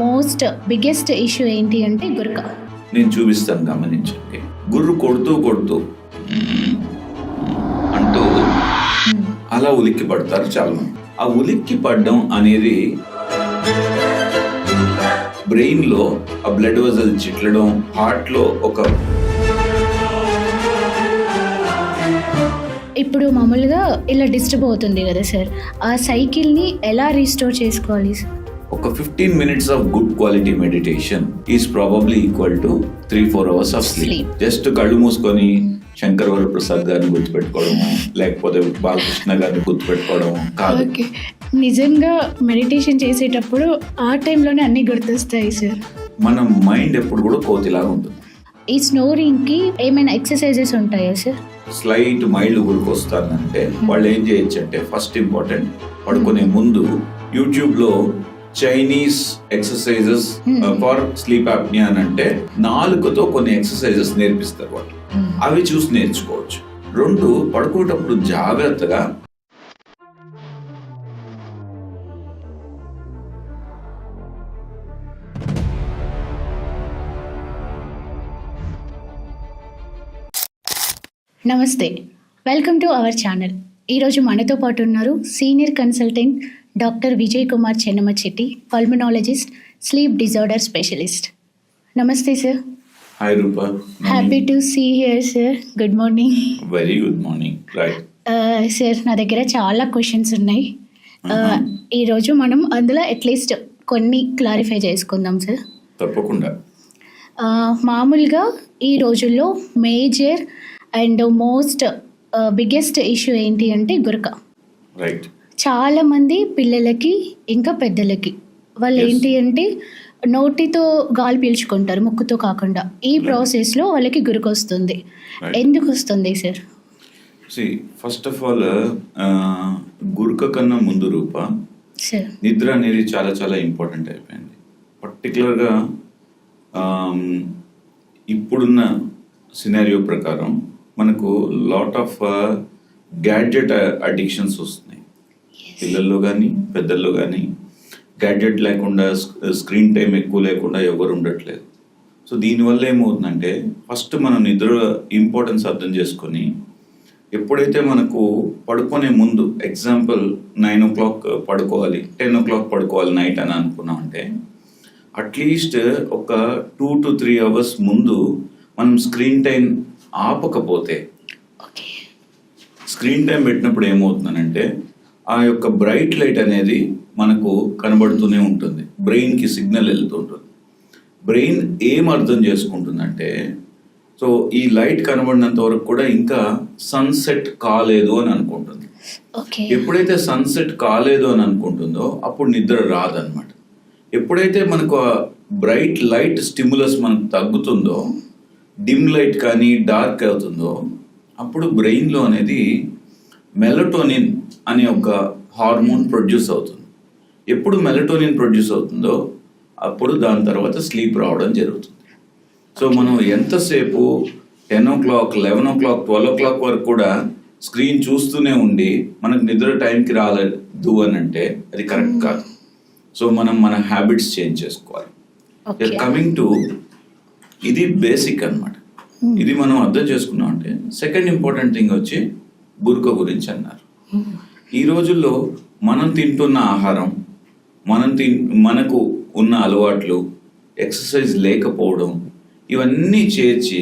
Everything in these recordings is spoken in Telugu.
మోస్ట్ బిగ్గెస్ట్ ఇష్యూ ఏంటి అంటే గురక. నేను చూపిస్తాను, గమనించండి. గుర్రు కొడుతూ కొడుతూ అంటూ అలా ఉలిక్కి పడతారు చాలా మంది. ఆ ఉలిక్కి పడడం అనేది బ్రెయిన్ లో ఆ బ్లడ్ వెజల్ చిట్లడం, హార్ట్ లో ఒక ఇప్పుడు మామూలుగా ఇలా డిస్టర్బ్ అవుతుంది కదా సార్, ఆ సైకిల్ని ఎలా రీస్టోర్ చేసుకోవాలి సార్? ఒక 15 minutes of good quality meditation is probably equal to 3-4 hours of sleep. Just కళ్ళు మూసుకొని శంకర్ వరప్రసాద్ గారిని గుర్తుపెట్టుకోవడము, లేకపోతే బాలకృష్ణ గారిని గుర్తుపెట్టుకోవడము కాదు. ఓకే, నిజంగా మెడిటేషన్ చేసేటప్పుడు ఆ టైంలోనే అన్నీ గుర్తొస్తాయి సార్. మన మైండ్ ఎప్పుడు కూడా కోతిలాగా ఉంటుంది. ఈ స్నోరింగ్కి ఏమైనా ఎక్సర్సైజెస్ ఉంటాయా సార్? స్లైట్ మైల్డ్ గురికి వస్తారంటే వాళ్ళు ఏం చేయొచ్చు అంటే, ఫస్ట్ ఇంపార్టెంట్, పడుకునే ముందు యూట్యూబ్లో Chinese exercises for sleep apnoea అని అంటే 4తో కొన్ని ఎక్సర్సైజెస్ నేర్పిస్తారు వాళ్ళు. అవి చూసి నేర్చుకోవచ్చు. 2, పడుకునేటప్పుడు జాగ్రత్తగా నమస్తే, వెల్కమ్ టు అవర్ ఛానల్. ఈరోజు మనతో పాటు ఉన్నారు senior consultant doctor Vijay Kumar Chennamachetti, pulmonologist, sleep disorder specialist. నమస్తే sir. Hi Rupa. Happy to see here sir. Good morning. Very good morning. Right sir, నా దగ్గర చాలా క్వశ్చన్స్ ఉన్నాయి. ఈరోజు మనం అందులో అట్లీస్ట్ కొన్ని క్లారిఫై చేసుకుందాం సార్. తప్పకుండా. మామూలుగా ఈ రోజుల్లో major and most biggest issue ఏంటి అంటే గురక. రైట్. చాలా మంది పిల్లలకి ఇంకా పెద్దలకి వాళ్ళు ఏంటి అంటే నోటితో గాలి పీల్చుకుంటారు, ముక్కుతో కాకుండా. ఈ ప్రాసెస్లో వాళ్ళకి గురక వస్తుంది. ఎందుకు వస్తుంది సార్? ఫస్ట్ ఆఫ్ ఆల్, గురక కన్నా ముందు రూప సార్, నిద్ర అనేది చాలా చాలా ఇంపార్టెంట్ అయిపోయింది. పర్టికులర్గా ఇప్పుడున్న సినారియో ప్రకారం మనకు లాట్ ఆఫ్ గ్యాడ్జెట్ అడిక్షన్స్ వస్తున్నాయి. పిల్లల్లో కానీ పెద్దల్లో కానీ గ్యాడ్జెట్ లేకుండా, స్క్రీన్ టైం ఎక్కువ లేకుండా ఎవరు ఉండట్లేదు. సో దీనివల్ల ఏమవుతుందంటే, ఫస్ట్ మనం నిద్ర ఇంపార్టెన్స్ అర్థం చేసుకొని, ఎప్పుడైతే మనకు పడుకునే ముందు, ఎగ్జాంపుల్ 9 o'clock పడుకోవాలి, 10 o'clock పడుకోవాలి నైట్ అని అనుకున్నామంటే, అట్లీస్ట్ ఒక 2 to 3 hours ముందు మనం స్క్రీన్ టైం ఆపకపోతే, స్క్రీన్ టైం పెట్టినప్పుడు ఏమవుతుందనంటే, ఆ యొక్క బ్రైట్ లైట్ అనేది మనకు కనబడుతూనే ఉంటుంది, బ్రెయిన్కి సిగ్నల్ వెళ్తుంటుంది. బ్రెయిన్ ఏం అర్థం చేసుకుంటుందంటే, సో ఈ లైట్ కనబడినంత వరకు కూడా ఇంకా సన్సెట్ కాలేదు అని అనుకుంటుంది. ఎప్పుడైతే సన్సెట్ కాలేదు అని అనుకుంటుందో అప్పుడు నిద్ర రాదనమాట. ఎప్పుడైతే మనకు ఆ బ్రైట్ లైట్ స్టిమ్యులస్ మనకు తగ్గుతుందో, డిమ్ లైట్ కానీ డార్క్ అవుతుందో, అప్పుడు బ్రెయిన్లో అనేది మెలటోనిన్ అనే ఒక హార్మోన్ ప్రొడ్యూస్ అవుతుంది. ఎప్పుడు మెలటోనిన్ ప్రొడ్యూస్ అవుతుందో అప్పుడు దాని తర్వాత స్లీప్ రావడం జరుగుతుంది. సో మనం ఎంతసేపు 10 o'clock, 11 o'clock, 12 o'clock వరకు కూడా స్క్రీన్ చూస్తూనే ఉండి మనకు నిద్ర టైంకి రాలేదు అని అంటే అది కరెక్ట్ కాదు. సో మనం మన హ్యాబిట్స్ చేంజ్ చేసుకోవాలి. కమింగ్ టు ఇది బేసిక్ అన్నమాట. ఇది మనం అర్థం చేసుకున్నాం అంటే, సెకండ్ ఇంపార్టెంట్ థింగ్ వచ్చి గురక గురించి అన్నారు. ఈ రోజుల్లో మనం తింటున్న ఆహారం, మనకు ఉన్న అలవాట్లు, ఎక్సర్సైజ్ లేకపోవడం, ఇవన్నీ చేర్చి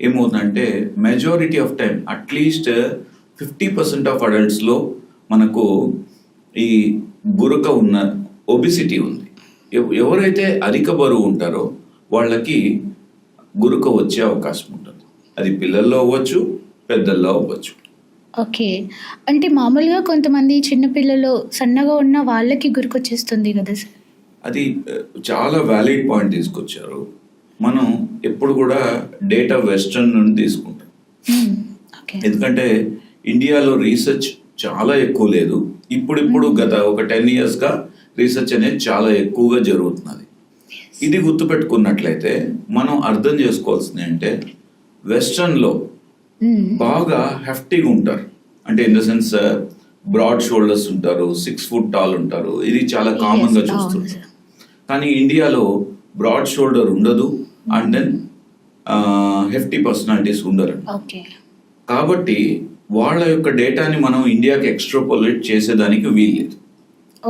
ఏమవుతుందంటే majority of time, at least 50% of అడల్ట్స్లో మనకు ఈ గురక ఉన్న ఒబిసిటీ ఉంది. ఎవరైతే అధిక బరువు ఉంటారో వాళ్ళకి గురక వచ్చే అవకాశం ఉంటుంది. అది పిల్లల్లో అవ్వచ్చు, పెద్దల్లో అవ్వచ్చు. ఓకే, అంటే మామూలుగా కొంతమంది చిన్నపిల్లలు సన్నగా ఉన్న వాళ్ళకి గురక వచ్చేస్తుంది కదా సార్? అది చాలా వ్యాలిడ్ పాయింట్ తీసుకొచ్చారు. మనం ఎప్పుడు కూడా డేటా వెస్టర్న్ నుండి తీసుకుంటాం. ఎందుకంటే ఇండియాలో రీసెర్చ్ చాలా ఎక్కువ లేదు. ఇప్పుడు గత ఒక 10 yearsగా రీసెర్చ్ అనేది చాలా ఎక్కువగా జరుగుతున్నది. ఇది గుర్తుపెట్టుకున్నట్లయితే మనం అర్థం చేసుకోవాల్సింది అంటే, వెస్టర్న్లో బాగా హెఫ్టీగా ఉంటారు. అంటే in the sense broad shoulders ఉంటారు, 6 foot టాల్ ఉంటారు. ఇది చాలా కామన్గా చూస్తుంటారు. కానీ ఇండియాలో బ్రాడ్ షోల్డర్ ఉండదు అండ్ దెన్ హెఫ్టీ పర్సనాలిటీస్ ఉండరు. ఓకే. కాబట్టి వాళ్ళ యొక్క డేటాని మనం ఇండియాకి ఎక్స్ట్రాపోలేట్ చేసేదానికి వీల్లేదు.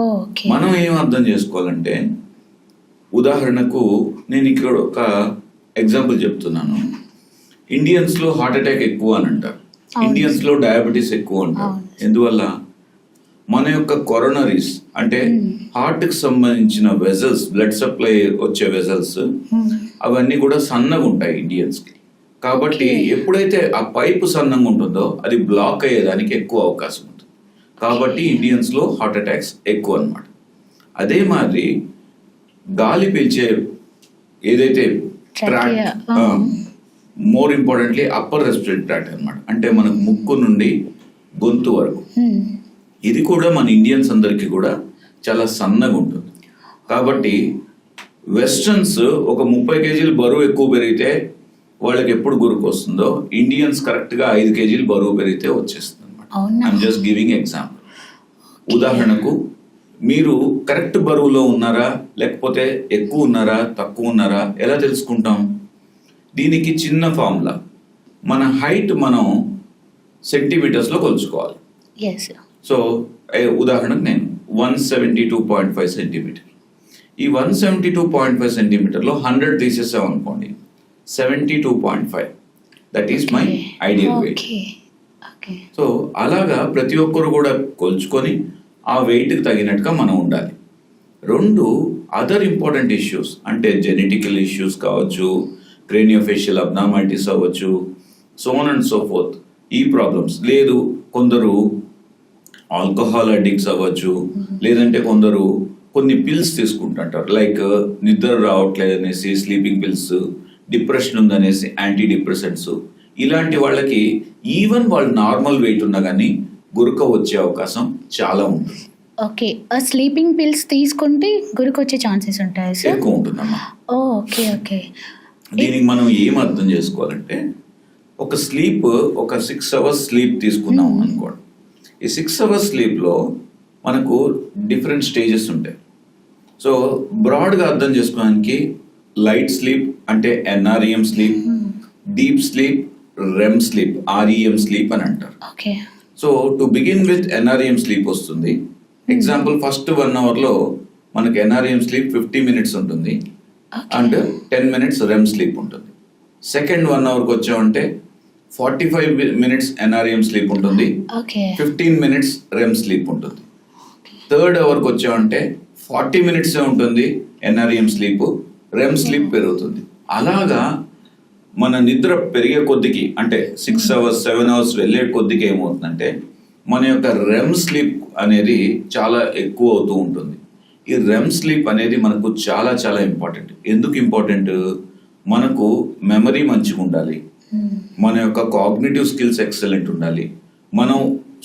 ఓకే. మనం ఏం అర్థం చేసుకోవాలంటే, ఉదాహరణకు నేను ఇక్కడ ఒక ఎగ్జాంపుల్ చెప్తున్నాను. ఇండియన్స్లో హార్ట్ అటాక్ ఎక్కువ అని అంటారు, ఇండియన్స్లో డయాబెటీస్ ఎక్కువ అంటారు. ఎందువల్ల? మన యొక్క కొరోనరీస్ అంటే హార్ట్కి సంబంధించిన వెజల్స్, బ్లడ్ సప్లై వచ్చే వెజల్స్ అవన్నీ కూడా సన్నగా ఉంటాయి ఇండియన్స్కి. కాబట్టి ఎప్పుడైతే ఆ పైపు సన్నంగా ఉంటుందో అది బ్లాక్ అయ్యేదానికి ఎక్కువ అవకాశం ఉంటుంది. కాబట్టి ఇండియన్స్లో హార్ట్ అటాక్స్ ఎక్కువ అన్నమాట. అదే మాదిరి గాలి పీల్చే ఏదైతే tract, more importantly upper respiratory tract అన్నమాట, అంటే మనకు ముక్కు నుండి గొంతు వరకు, ఇది కూడా మన ఇండియన్స్ అందరికీ కూడా చాలా సన్నగా ఉంటుంది. కాబట్టి వెస్టర్న్స్ ఒక 30 కేజీలు బరువు ఎక్కువ పెరిగితే వాళ్ళకి ఎప్పుడు గురుకు వస్తుందో, ఇండియన్స్ కరెక్ట్గా 5 కేజీలు బరువు పెరిగితే వచ్చేస్తుంది అనమాట. I'm just giving example. ఉదాహరణకు మీరు కరెక్ట్ బరువులో ఉన్నారా, లేకపోతే ఎక్కువ ఉన్నారా, తక్కువ ఉన్నారా ఎలా తెలుసుకుంటాం? దీనికి చిన్న ఫార్ములా. మన హైట్ మనం సెంటీమీటర్స్లో కొలుచుకోవాలి. సో ఉదాహరణకు నేను 172.5 సెంటీమీటర్. ఈ 172.5 సెంటీమీటర్లో 100 తీసేసాం అనుకోండి, 72.5. That is my ideal weight. So అలాగా ప్రతి ఒక్కరు కూడా కొలుచుకొని ఆ వెయిట్కి తగినట్టుగా మనం ఉండాలి. 2 అదర్ ఇంపార్టెంట్ ఇష్యూస్ అంటే జెనెటికల్ ఇష్యూస్ కావచ్చు, క్రేనియోఫేషియల్ అబ్నార్మాలిటీస్ అవ్వచ్చు, సోన్ అండ్ సో ఫోర్త్. ఈ ప్రాబ్లమ్స్ లేదు, కొందరు ఆల్కహాల్ అడిక్ట్స్ అవ్వచ్చు, లేదంటే కొందరు కొన్ని పిల్స్ తీసుకుంటుంటారు, లైక్ నిద్ర రావట్లేదు అనేసి స్లీపింగ్ పిల్స్, డిప్రెషన్ ఉందనేసి యాంటీ డిప్రెసెంట్స్. ఇలాంటి వాళ్ళకి ఈవెన్ వాళ్ళు నార్మల్ వెయిట్ ఉన్నా కానీ గురుక వచ్చే అవకాశం చాలా ఉంటుంది. ఓకే. స్లీపింగ్ పిల్స్ తీసుకుంటే గురుకు వచ్చే ఛాన్సెస్ ఉంటాయి సార్? ఎక్కువ ఉంటుందమ్మా. ఓకే. ఓకే. దీనికి మనం ఏం అర్థం చేసుకోవాలంటే, ఒక స్లీప్ ఒక 6 hours స్లీప్ తీసుకున్నాం అనుకోండి. ఈ 6 hours స్లీప్లో మనకు డిఫరెంట్ స్టేజెస్ ఉంటాయి. సో బ్రాడ్గా అర్థం చేసుకోవడానికి లైట్ స్లీప్ అంటే NREM sleep, deep sleep, REM sleep, REM sleep అని అంటారు. So to begin with NREM sleep వస్తుంది. ఎగ్జాంపుల్, ఫస్ట్ 1 hourలో మనకు NREM స్లీప్ 50 minutes ఉంటుంది అండ్ 10 minutes REM స్లీప్ ఉంటుంది. సెకండ్ 1 hourకి వచ్చామంటే 45 minutes NREM స్లీప్ ఉంటుంది, 15 minutes REM స్లీప్ ఉంటుంది. థర్డ్ అవర్కి వచ్చామంటే 40 minutes ఉంటుంది NREM స్లీప్, REM స్లీప్ పెరుగుతుంది. అలాగా మన నిద్ర పెరిగే కొద్దికి, అంటే 6 hours 7 hours వెళ్ళే కొద్దికి ఏమవుతుందంటే మన యొక్క REM స్లీప్ అనేది చాలా ఎక్కువ అవుతూ ఉంటుంది. ఈ REM స్లీప్ అనేది మనకు చాలా చాలా ఇంపార్టెంట్. ఎందుకు ఇంపార్టెంట్? మనకు మెమరీ మంచిగా ఉండాలి, మన యొక్క కాగ్నిటివ్ స్కిల్స్ ఎక్సలెంట్ ఉండాలి, మనం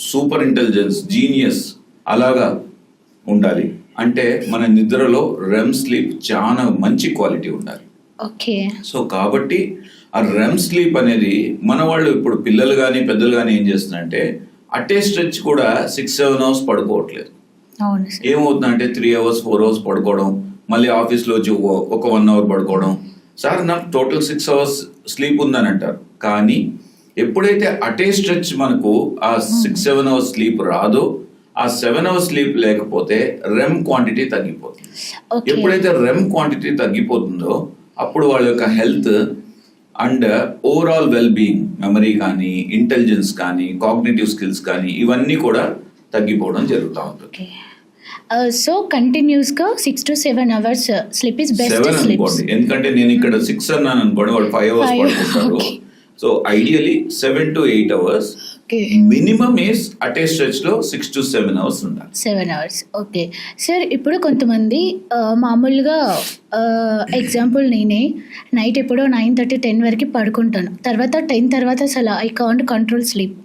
సూపర్ ఇంటెలిజెన్స్, జీనియస్ అలాగా ఉండాలి. అంటే మన నిద్రలో REM స్లీప్ చాలా మంచి క్వాలిటీ ఉండాలి. సో కాబట్టి ఆ REM స్లీప్ అనేది మన వాళ్ళు, ఇప్పుడు పిల్లలు కానీ పెద్దలు కానీ ఏం చేస్తున్నారంటే అటే స్ట్రెచ్ కూడా 6-7 hours పడుకోవట్లేదు. ఏమవుతుందంటే 3 hours 4 hours పడుకోవడం, మళ్ళీ ఆఫీస్లో వచ్చి ఒక 1 hour పడుకోవడం. సార్ నాకు టోటల్ 6 hours స్లీప్ ఉందని అంటారు. కానీ ఎప్పుడైతే అటే స్ట్రెచ్ మనకు ఆ 6-7 hours స్లీప్ రాదో, ఆ 7 hours స్లీప్ లేకపోతే REM క్వాంటిటీ తగ్గిపోతుంది. ఎప్పుడైతే REM క్వాంటిటీ తగ్గిపోతుందో అప్పుడు వాళ్ళ యొక్క health and overall well being, memory కానీ, ఇంటెలిజెన్స్ కానీ, కాగ్నిటివ్ స్కిల్స్ కానీ ఇవన్నీ కూడా తగ్గిపోవడం జరుగుతూ ఉంటుంది. సో కంటిన్యూస్గా 6 to 7 hours sleep is best sleep. ఎందుకంటే నేను ఇక్కడ 6 అన్నాను అనుకోండి, వాళ్ళు 5 hours పడుకుంటారు. So ideally 7 to 8 hours, minimum is అటే స్ట్రెచ్లో 6 to 7 hours ఉండాలి. 7 hours. Okay sir. ఇప్పుడు కొంతమంది మామూలుగా ఎగ్జాంపుల్ నేనే నైట్ ఎప్పుడో 9:30-10 వరకు పడుకుంటాను, తర్వాత 10 తర్వాత అసలు I can't control sleep.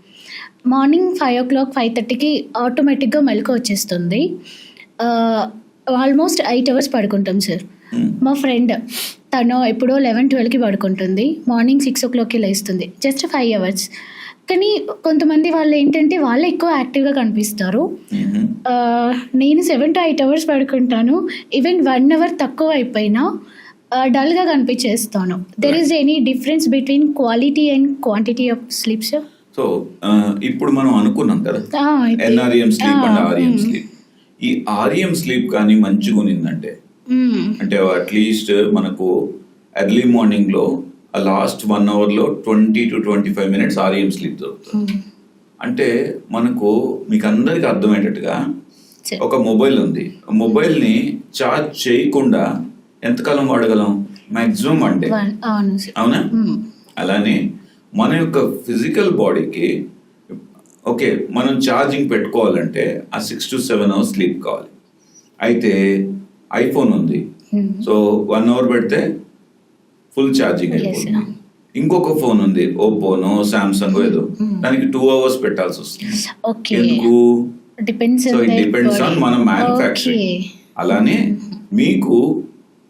Morning 5 o'clock 5:30కి ఆటోమేటిక్గా మెలకు వచ్చేస్తుంది. ఆల్మోస్ట్ 8 hours పడుకుంటాం సార్. మా ఫ్రెండ్ తను ఎప్పుడో 11-12కి పడుకుంటుంది, మార్నింగ్ 6 o'clockకి లేస్తుంది, జస్ట్ 5 hours. కానీ కొంతమంది వాళ్ళు ఏంటంటే వాళ్ళే ఎక్కువ యాక్టివ్గా కనిపిస్తారు. నేను 7 to 8 అవర్స్ పడుకుంటాను. ఈవెన్ 1 hour తక్కువ అయిపోయినా డల్గా కనిపించేస్తాను. There is any difference between quality and quantity of sleep sir? So ఇప్పుడు మనం అనుకున్నాం కదా NREM sleep and REM sleep. ఈ REM స్లీప్ కానీ మంచిగా ఉన్నిందంటే అంటే అట్లీస్ట్ మనకు ఎర్లీ మార్నింగ్ లో లాస్ట్ 1 hour లో 20 to 25 minutes REM స్లీప్ దొరుకుతుంది. అంటే మనకు మీకు అందరికి అర్థమయ్యేటట్టుగా ఒక మొబైల్ ఉంది, మొబైల్ ని ఛార్జ్ చేయకుండా ఎంతకాలం వాడగలం? మాక్సిమం 1 day, అవునా? అలానే మన యొక్క ఫిజికల్ బాడీకి ఓకే మనం ఛార్జింగ్ పెట్టుకోవాలంటే ఆ 6 to 7 hours స్లీప్ కావాలి. అయితే ఐఫోన్ ఉంది, సో 1 hour పెడితే ఫుల్ ఛార్జింగ్ అయిపోతుంది. ఇంకొక ఫోన్ ఉంది, ఓప్పోనో సామ్సంగ్ ఏదో, దానికి 2 hours పెట్టాల్సి వస్తుంది. ఎందుకు? సో ఇట్ డిపెండ్స్ ఆన్ మన మ్యానుఫ్యాక్చరింగ్. అలానే మీకు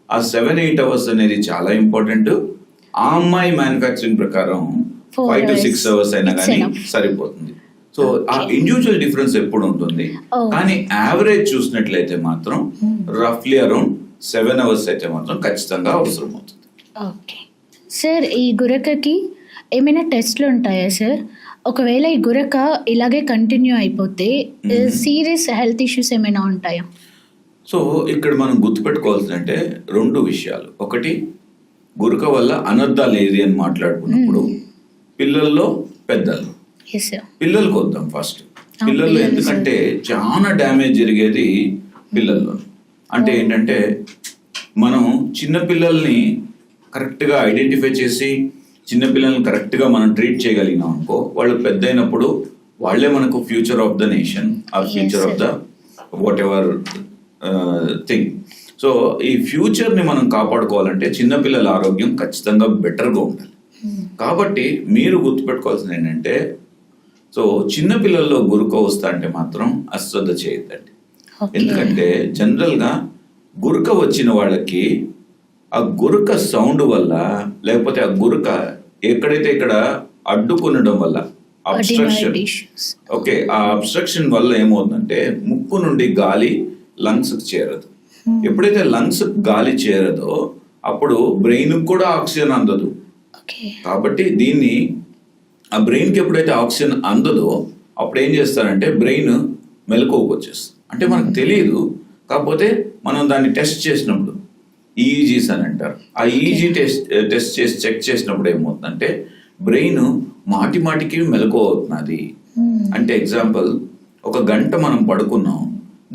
ఆ 7-8 hours అనేది చాలా ఇంపార్టెంట్. ఆ అమ్మాయి మ్యానుఫ్యాక్చరింగ్ ప్రకారం 5 to 6 hours అయినా కానీ సరిపోతుంది. సో ఆ ఇండివిజువల్ డిఫరెన్స్ ఎప్పుడు ఉంటుంది, కానీ యావరేజ్ చూసినట్లయితే మాత్రం రఫ్లీ అరౌండ్ 7 hours అయితే మాత్రం ఖచ్చితంగా అవసరం అవుతుంది. ఓకే సార్, ఈ గురకకి ఏమైనా టెస్ట్లు ఉంటాయా సార్? ఒకవేళ ఈ గురక ఇలాగే కంటిన్యూ అయిపోతే సీరియస్ హెల్త్ ఇష్యూస్ ఏమైనా ఉంటాయా? సో ఇక్కడ మనం గుర్తుపెట్టుకోవాల్సిందంటే 2 విషయాలు. ఒకటి, గురక వల్ల అనర్థాలు ఏది అని మాట్లాడుకున్నప్పుడు పిల్లల్లో పెద్దలు. పిల్లలకు వద్దాం ఫస్ట్. పిల్లల్లో ఎందుకంటే చాలా డ్యామేజ్ జరిగేది పిల్లల్లో. అంటే ఏంటంటే మనం చిన్నపిల్లల్ని కరెక్ట్గా ఐడెంటిఫై చేసి చిన్నపిల్లల్ని కరెక్ట్గా మనం ట్రీట్ చేయగలిగినాం అనుకో, వాళ్ళు పెద్ద అయినప్పుడు వాళ్ళే మనకు future of the nation or future of the whatever thing. So ఈ ఫ్యూచర్ని మనం కాపాడుకోవాలంటే చిన్నపిల్లల ఆరోగ్యం ఖచ్చితంగా బెటర్గా ఉండాలి. కాబట్టి మీరు గుర్తుపెట్టుకోవాల్సింది ఏంటంటే, సో చిన్నపిల్లల్లో గురక వస్తా అంటే మాత్రం అశ్రద్ధ చేయొద్దండి. ఎందుకంటే జనరల్గా గురక వచ్చిన వాళ్ళకి ఆ గురక సౌండ్ వల్ల, లేకపోతే ఆ గురక ఎక్కడైతే ఇక్కడ అడ్డుకునడం వల్ల అబ్స్ట్రక్షన్, ఓకే ఆ అబ్స్ట్రక్షన్ వల్ల ఏమవుతుందంటే ముక్కు నుండి గాలి లంగ్స్ చేరదు. ఎప్పుడైతే లంగ్స్ గాలి చేరదో అప్పుడు బ్రెయిన్ కూడా ఆక్సిజన్ అందదు. కాబట్టి దీన్ని ఆ బ్రెయిన్కి ఎప్పుడైతే ఆక్సిజన్ అందదో అప్పుడు ఏం చేస్తారంటే బ్రెయిన్ మెలకువకు వచ్చేస్తుంది. అంటే మనకు తెలియదు, కాకపోతే మనం దాన్ని టెస్ట్ చేసినప్పుడు ఈఈజీస్ అని అంటారు. ఆ ఈఈజీ టెస్ట్ చేసి చెక్ చేసినప్పుడు ఏమవుతుందంటే బ్రెయిన్ మాటికి మెలకువ అవుతున్నది. అంటే ఎగ్జాంపుల్, ఒక గంట మనం పడుకున్నాం,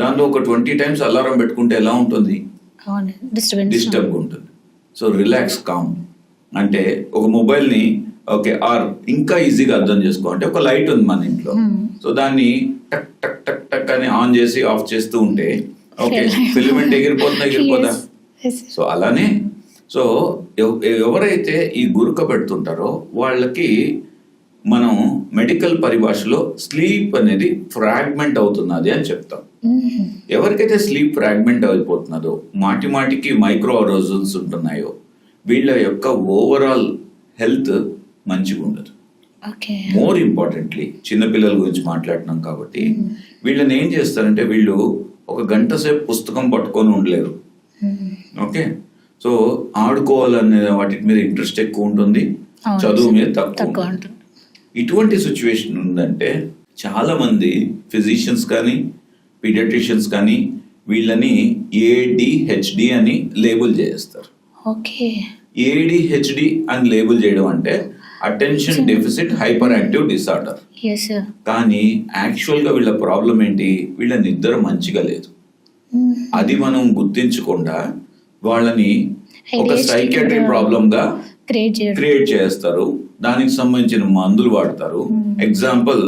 దానిలో ఒక 20 times అలారం పెట్టుకుంటే ఎలా ఉంటుంది? డిస్టర్బ్ ఉంటుంది. So relax, calm. అంటే ఒక మొబైల్ని ఓకే ఆర్ ఇంకా ఈజీగా అర్థం చేసుకో అంటే ఒక లైట్ ఉంది మన ఇంట్లో, సో దాన్ని టక్ టక్ టక్ టక్ అని ఆన్ చేసి ఆఫ్ చేస్తూ ఉంటే ఓకే ఫిలమెంట్ ఎగిరిపోదా? సో అలానే సో ఎవరైతే ఈ గురక పెడుతుంటారో వాళ్ళకి మనం మెడికల్ పరిభాషలో స్లీప్ అనేది ఫ్రాగ్మెంట్ అవుతున్నది అని చెప్తాం. ఎవరికైతే స్లీప్ ఫ్రాగ్మెంట్ అయిపోతున్నదో, మాటికి మైక్రో అరోజల్స్ ఉంటున్నాయో, వీళ్ళ యొక్క ఓవరాల్ హెల్త్ మంచిగా ఉండదు. మోర్ ఇంపార్టెంట్లీ చిన్నపిల్లల గురించి మాట్లాడుతున్నాం కాబట్టి వీళ్ళని ఏం చేస్తారంటే వీళ్ళు ఒక గంట సేపు పుస్తకం పట్టుకొని ఉండలేరు. ఓకే, సో ఆడుకోవాలనే వాటి మీద ఇంట్రెస్ట్ ఎక్కువ ఉంటుంది, చదువు మీద తక్కువ ఉంటుంది. ఇటువంటి సిచ్యువేషన్ ఉందంటే చాలా మంది ఫిజిషియన్స్ కానీ పీడియాట్రిషియన్స్ కానీ వీళ్ళని ADHD అని లేబుల్ చేస్తారు. ADHD అని లేబుల్ చేయడం అంటే attention deficit hyper active disorder. కానీ యాక్చువల్ గా వీళ్ళ ప్రాబ్లం ఏంటి? వీళ్ళ నిద్ర మంచిగా లేదు. అది మనం గుర్తించకుండా వాళ్ళని ఒక సైకియాట్రిక్ ప్రాబ్లం గా క్రియేట్ చేస్తారు. దానికి సంబంధించిన మందులు వాడతారు. ఎగ్జాంపుల్,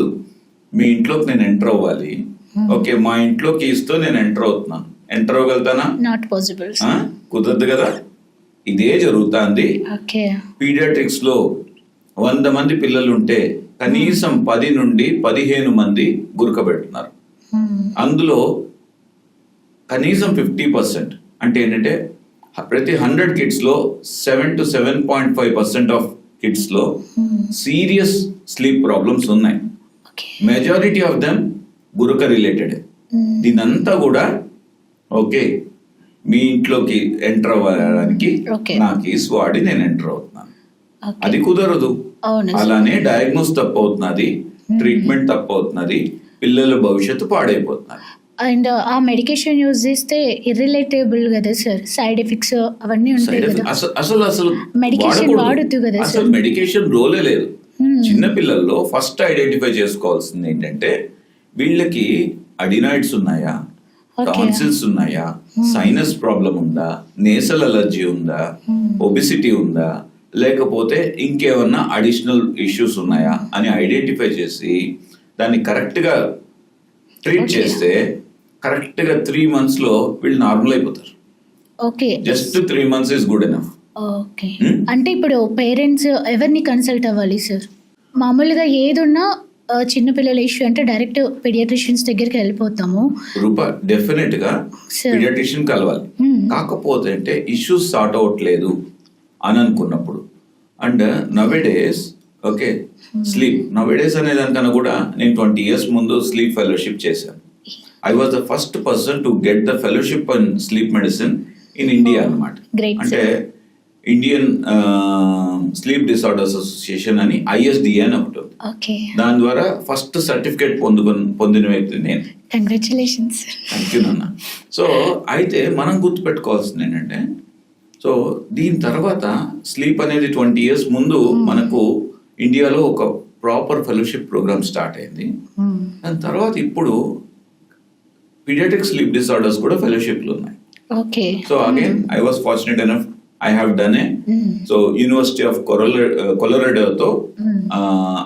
మీ ఇంట్లోకి నేను ఎంటర్ అవ్వాలి, ఓకే మా ఇంట్లోకి ఇస్తూ నేను ఎంటర్ అవుతున్నాను, ఎంటర్ అవ్వగలుగుతానా? నాట్ పాసిబుల్, కుదరదు కదా. ఇదే జరుగుతుంది. పీడియాట్రిక్స్ లో 100 మంది పిల్లలు ఉంటే కనీసం 10 నుండి 15 మంది గురక పెడుతున్నారు. అందులో కనీసం 50% అంటే ఏంటంటే ప్రతి 100 kids లో 7 to 7.5% ఆఫ్ కిడ్స్ లో సీరియస్ స్లీప్ ప్రాబ్లమ్స్ ఉన్నాయి. Okay. Majority of them Guraka related. దీనంతా కూడా ఓకే మీ ఇంట్లోకి ఎంటర్ అవ్వడానికి Okay. నా కీస్ వాడి నేను ఎంటర్ అవుతున్నాను. ఓకే. అది కుదరదు. అవును సార్. అలానే డయాగ్నోస్ తప్పు అవుతున్నది, ట్రీట్మెంట్ తప్పు అవుతున్నది, పిల్లల భవిష్యత్తు పాడైపోతున్నది. అండ్ ఆ మెడికేషన్ యూజ్ చేస్తే ఇర్రిలేటబుల్ కదా సార్, సైడ్ ఎఫెక్ట్స్ అవన్నీ ఉంటాయి సైడ్ కదా. అసలు Medication వాడకూడదు. వాడొద్దు కదా అసలు సార్. మెడికేషన్ రోలే లేదు. చిన్న పిల్లల్లో ఫస్ట్ ఐడెంటిఫై చేసుకోవాల్సింది ఏంటంటే వీళ్ళకి అడినాయిడ్స్ ఉన్నాయా, Okay. టాన్సిల్స్ ఉన్నాయా, సైనస్ ప్రాబ్లం ఉందా, నేసల్ అలర్జీ ఉందా, ఒబిసిటీ ఉందా, లేకపోతే ఇంకేమన్నా అడిషనల్ ఇష్యూస్ ఉన్నాయా అని ఐడెంటిఫై చేసి దాన్ని కరెక్ట్గా ట్రీట్ Okay. చేస్తే కరెక్ట్గా 3 months లో వీళ్ళు నార్మల్ అయిపోతారు. Okay. Just 3 months is good enough. Okay. అంటే ఇప్పుడు పేరెంట్స్ ఎవరిని కన్సల్ట్ అవ్వాలి సార్? మామూలుగా ఏదున్నా చిన్నపిల్లల ఇష్యూ అంటే డైరెక్ట్ పీడియాట్రిషియన్స్ దగ్గరికి వెళ్ళిపోతాము. రూపా డెఫినెట్ గా Sir. పీడియాట్రిషియన్ కలవాలి. కాకపోతే అంటే ఇష్యూస్ సార్ట్ అవ్వట్లేదు అని అనుకున్నప్పుడు and nowadays okay sleep nowadays అనే దానికన్నా కూడా నేను 20 years ముందు స్లీప్ ఫెలోషిప్ చేశాను. I was the first person to get the fellowship in sleep medicine in India అన్నమాట. Great, అంటే ఇండియన్ స్లీప్ డిసార్డర్స్ అసోసియేషన్ అని ISDA అని ఒకటి ఉంది. ఓకే. దాని ద్వారా ఫస్ట్ సర్టిఫికేట్ పొందిన వ్యక్తి నేను. కంగ్రాచులేషన్స్. థ్యాంక్ యూ నాన్న. సో అయితే మనం గుర్తుపెట్టుకోవాల్సింది ఏంటంటే సో దీని తర్వాత స్లీప్ అనేది 20 years ముందు మనకు ఇండియాలో ఒక ప్రాపర్ ఫెలోషిప్ ప్రోగ్రామ్ స్టార్ట్ అయింది. దాని తర్వాత ఇప్పుడు పీడియాట్రిక్ స్లీప్ డిసార్డర్స్ కూడా ఫెలోషిప్లు ఉన్నాయి. Okay. So again I was fortunate enough I have done a so university of కొలరెడోతో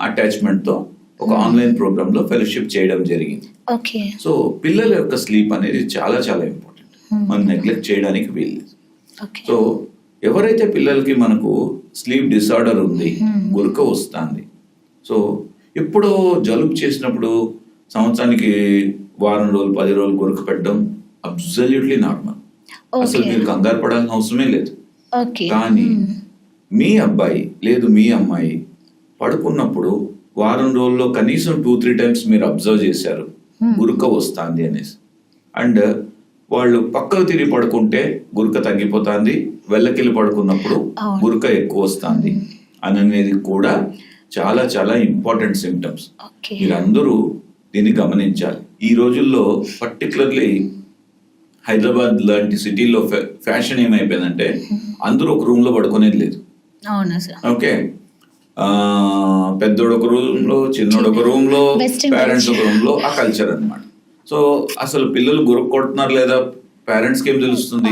అటాచ్మెంట్ తో ఒక ఆన్లైన్ ప్రోగ్రామ్ లో ఫెలోషిప్ చేయడం జరిగింది. ఓకే. సో పిల్లల యొక్క స్లీప్ అనేది చాలా చాలా ఇంపార్టెంట్. మనం నెగ్లెక్ట్ చేయడానికి వీల్లేదు. ఓకే. సో ఎవరైతే పిల్లలకి మనకు స్లీప్ డిసార్డర్ ఉంది, గురక వస్తుంది, సో ఎప్పుడో జలుబు చేసినప్పుడు సంవత్సరానికి వారం రోజులు 10 రోజులు గురక పెట్టడం అబ్సల్యూట్లీ నార్మల్. అసలు మీరు కంగారు పడాల్సిన అవసరమే లేదు. ఓకే. కానీ మీ అబ్బాయి లేదు మీ అమ్మాయి పడుకున్నప్పుడు వారం రోజుల్లో కనీసం 2-3 times మీరు అబ్జర్వ్ చేశారు గురక వస్తుంది అనేసి అండ్ వాళ్ళు పక్కకు తిరిగి పడుకుంటే గురక తగ్గిపోతుంది, వెళ్ళకిల్లి పడుకున్నప్పుడు గురక ఎక్కువ వస్తుంది అనేది కూడా చాలా చాలా ఇంపార్టెంట్ సిమ్టమ్స్. మీరందరూ దీన్ని గమనించాలి. ఈ రోజుల్లో పర్టికులర్లీ హైదరాబాద్ లాంటి సిటీల్లో ఫ్యాషన్ ఏమైపోయిందంటే అందరూ ఒక రూమ్ లో పడుకునేది లేదు. ఓకే, పెద్దోడు ఒక రూమ్ లో, చిన్నోడు ఒక రూమ్ లో, పేరెంట్స్ ఒక రూమ్ లో, ఆ కల్చర్ అన్నమాట. సో అసలు పిల్లలు గురక కొడుతున్నారు లేదా పేరెంట్స్ కి ఏం తెలుస్తుంది?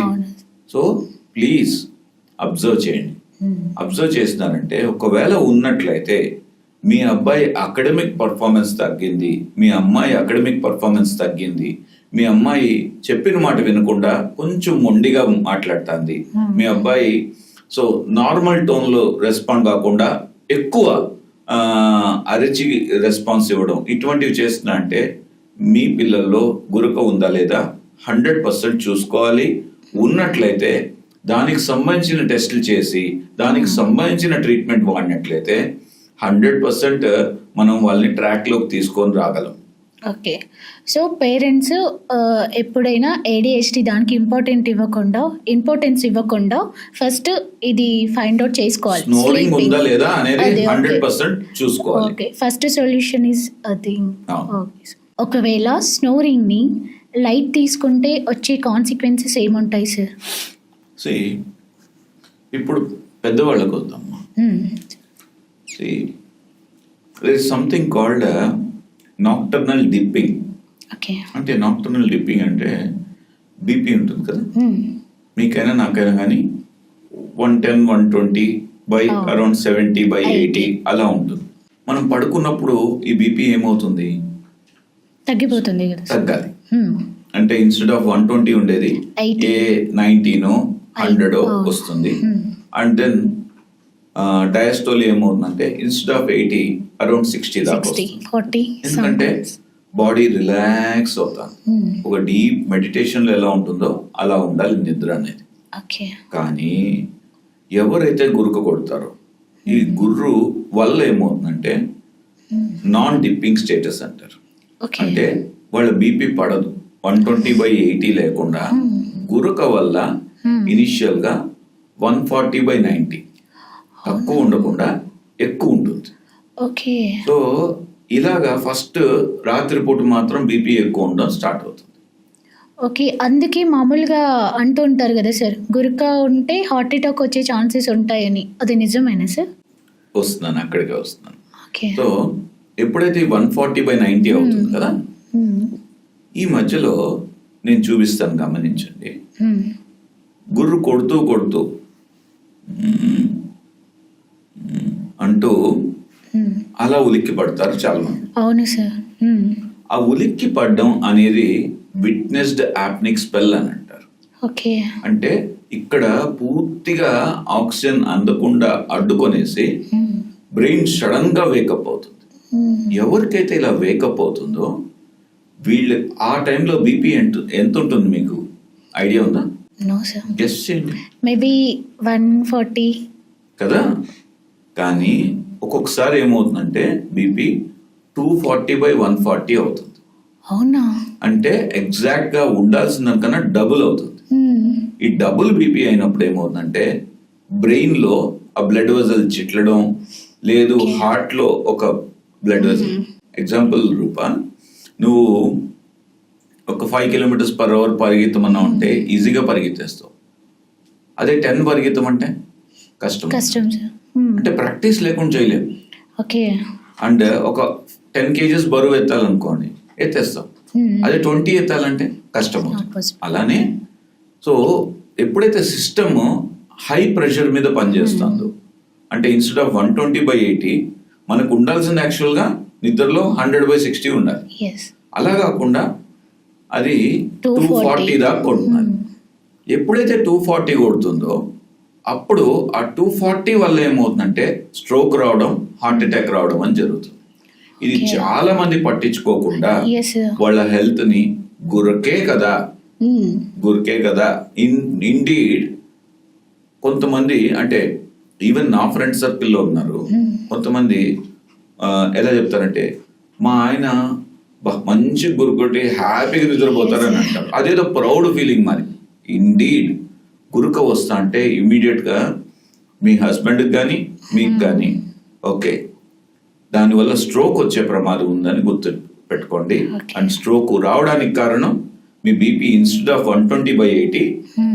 సో ప్లీజ్ అబ్జర్వ్ చేయండి. అబ్జర్వ్ చేసినారంటే ఒకవేళ ఉన్నట్లయితే మీ అబ్బాయి అకాడమిక్ పర్ఫార్మెన్స్ తగ్గింది, మీ అమ్మాయి అకాడమిక్ పర్ఫార్మెన్స్ తగ్గింది, మీ అమ్మాయి చెప్పిన మాట వినకుండా కొంచెం మొండిగా మాట్లాడుతుంది, మీ అబ్బాయి సో నార్మల్ టోన్లో రెస్పాండ్ కాకుండా ఎక్కువ అరిచి రెస్పాన్స్ ఇవ్వడం, ఇటువంటివి చేస్తున్నా అంటే మీ పిల్లల్లో గురక ఉందా లేదా 100% చూసుకోవాలి. ఉన్నట్లయితే దానికి సంబంధించిన టెస్టులు చేసి దానికి సంబంధించిన ట్రీట్మెంట్ వాడినట్లయితే 100% మనం వాళ్ళని ట్రాక్లోకి తీసుకొని రాగలం. ఓకే. సో పేరెంట్స్ ఎప్పుడైనా ADHD దానికి ఇంపార్టెన్స్ ఇవ్వకుండా ఫస్ట్ ఇది ఫైండ్ అవుట్ చేసుకోవాలి. స్నోరింగ్ ఉందా లేదా అనేది 100% చూసుకోవాలి. ఓకే. ఫస్ట్ సొల్యూషన్ ఇస్ అది. ఒకవేళ స్నోరింగ్ ని లైట్ తీసుకుంటే వచ్చే కాన్సిక్వెన్సెస్ ఏముంటాయి సార్? ఇప్పుడు పెద్దవాళ్ళకు వద్దాము. there is something called nocturnal dipping. అంటే నాక్టర్నల్ డిప్పింగ్ అంటే బీపీ ఉంటుంది కదా, మీకైనా నాకైనా కానీ 110, 120 బై అరౌండ్ 70/80 అలా ఉంటుంది. మనం పడుకున్నప్పుడు ఈ బీపీ ఏమవుతుంది? తగ్గిపోతుంది కదా, తగ్గాలి. అంటే ఇన్స్టెడ్ ఆఫ్ 120 ఉండేది 90 100 వస్తుంది. అండ్ దెన్ డయాస్టోల్ ఏమవుతుందంటే ఇన్స్టెడ్ ఆఫ్ 80 అరౌండ్ 60 దాకా వస్తుంది. ఎందుకంటే బాడీ రిలాక్స్ అవుతాను. ఒక డీప్ మెడిటేషన్ లో ఎలా ఉంటుందో అలా ఉండాలి నిద్ర అనేది. కానీ ఎవరైతే గురుక కొడతారో ఈ గుర్రు వల్ల ఏమవుతుందంటే నాన్ డిప్పింగ్ స్టేటస్ అంటారు. ఓకే. అంటే వాళ్ళ బీపీ పడదు, 120/80 లేకుండా గురక వల్ల ఇనిషియల్ గా 140/90 తక్కువ ఉండకుండా ఎక్కువ ఉంటుంది. ఓకే. సో ఇలాగా ఫస్ట్ రాత్రిపూట మాత్రం బీపీ ఎక్కువ ఉండడం స్టార్ట్ అవుతుంది. ఓకే. అందుకే మామూలుగా అంటూ ఉంటారు కదా సార్, గురక ఉంటే హార్ట్ అటాక్ వచ్చే ఛాన్సెస్ ఉంటాయని. అది నిజమేనా సార్? వస్తున్నాను, అక్కడికే వస్తున్నాను. ఓకే. సో ఎప్పుడైతే 140/90 అవుతుంది కదా, ఈ మధ్యలో నేను చూపిస్తాను, గమనించండి. గుర్రు కొడుతూ కొడుతూ అంటూ అలా ఉలిక్కి పడతారు చాలా మంది. అవును సార్. ఆ ఉలిక్కి పడడం అనేది విట్నెస్డ్ యాప్నిక్ స్పెల్ అని అంటారు. ఓకే. అంటే ఇక్కడ పూర్తిగా ఆక్సిజన్ అందకుండా అడ్డుకొనేసి బ్రెయిన్ సడన్ గా వేకప్ అవుతుంది. ఎవరికైతే ఇలా వేకప్ అవుతుందో వీళ్ళు ఆ టైంలో బీపీ ఎంత ఉంటుంది మీకు ఐడియా ఉందా? No sir. గెస్ చేయండి. మేబీ 140 కదా. కానీ ఒక్కొక్కసారి ఏమవుతుందంటే బీపీ 240/140 అవుతుంది. అవునా? అంటే ఎగ్జాక్ట్ గా ఉండాల్సిన దానికన్నా డబుల్ అవుతుంది. ఈ డబుల్ బీపీ అయినప్పుడు ఏమవుతుందంటే బ్రెయిన్ లో ఆ బ్లడ్ వెజల్ చిట్లడం, లేదు హార్ట్ లో ఒక బ్లడ్ వెజల్. ఎగ్జాంపుల్ రూపా, నువ్వు ఒక 5 km/h పరిగెత్తమన్నా ఉంటే ఈజీగా పరిగెత్తేస్తావు. అదే 10 పరిగెత్తమంటే కష్టం. కష్టం సార్. అంటే ప్రాక్టీస్ లేకుండా చేయలేము. ఓకే. అండ్ ఒక 10 kgs బరువు ఎత్తాలనుకోండి, ఎత్తేస్తాం. అదే 20 ఎత్తాలంటే కష్టం అవుతుంది. అలానే సో ఎప్పుడైతే సిస్టమ్ హై ప్రెషర్ మీద పనిచేస్తుందో, అంటే ఇన్స్టెడ్ ఆఫ్ 120/80 మనకు ఉండాల్సింది యాక్చువల్గా నిద్రలో 100/60 ఉండాలి. అలా కాకుండా అది 240 దాకా కొడుతున్నది. ఎప్పుడైతే 240 కొడుతుందో అప్పుడు ఆ 240 వల్ల ఏమవుతుందంటే స్ట్రోక్ రావడం, హార్ట్ అటాక్ రావడం అని జరుగుతుంది. ఇది చాలా మంది పట్టించుకోకుండా వాళ్ళ హెల్త్ ని గురకే కదా ఇండీడ్ కొంతమంది, అంటే ఈవెన్ నా ఫ్రెండ్ సర్కిల్లో ఉన్నారు కొంతమంది, ఎలా చెప్తారంటే మా ఆయన మంచి గురుకొట్టి హ్యాపీగా నిద్రపోతారని అంటారు. అదేదో ప్రౌడ్ ఫీలింగ్. మరి ఇండీడ్ గురుక వస్తా అంటే ఇమ్మీడియట్ గా మీ హస్బెండ్కి కానీ మీకు కానీ ఓకే, దానివల్ల స్ట్రోక్ వచ్చే ప్రమాదం ఉందని గుర్తు పెట్టుకోండి. అండ్ స్ట్రోక్ రావడానికి కారణం మీ బీపీ ఇన్స్టెడ్ ఆఫ్ 120/80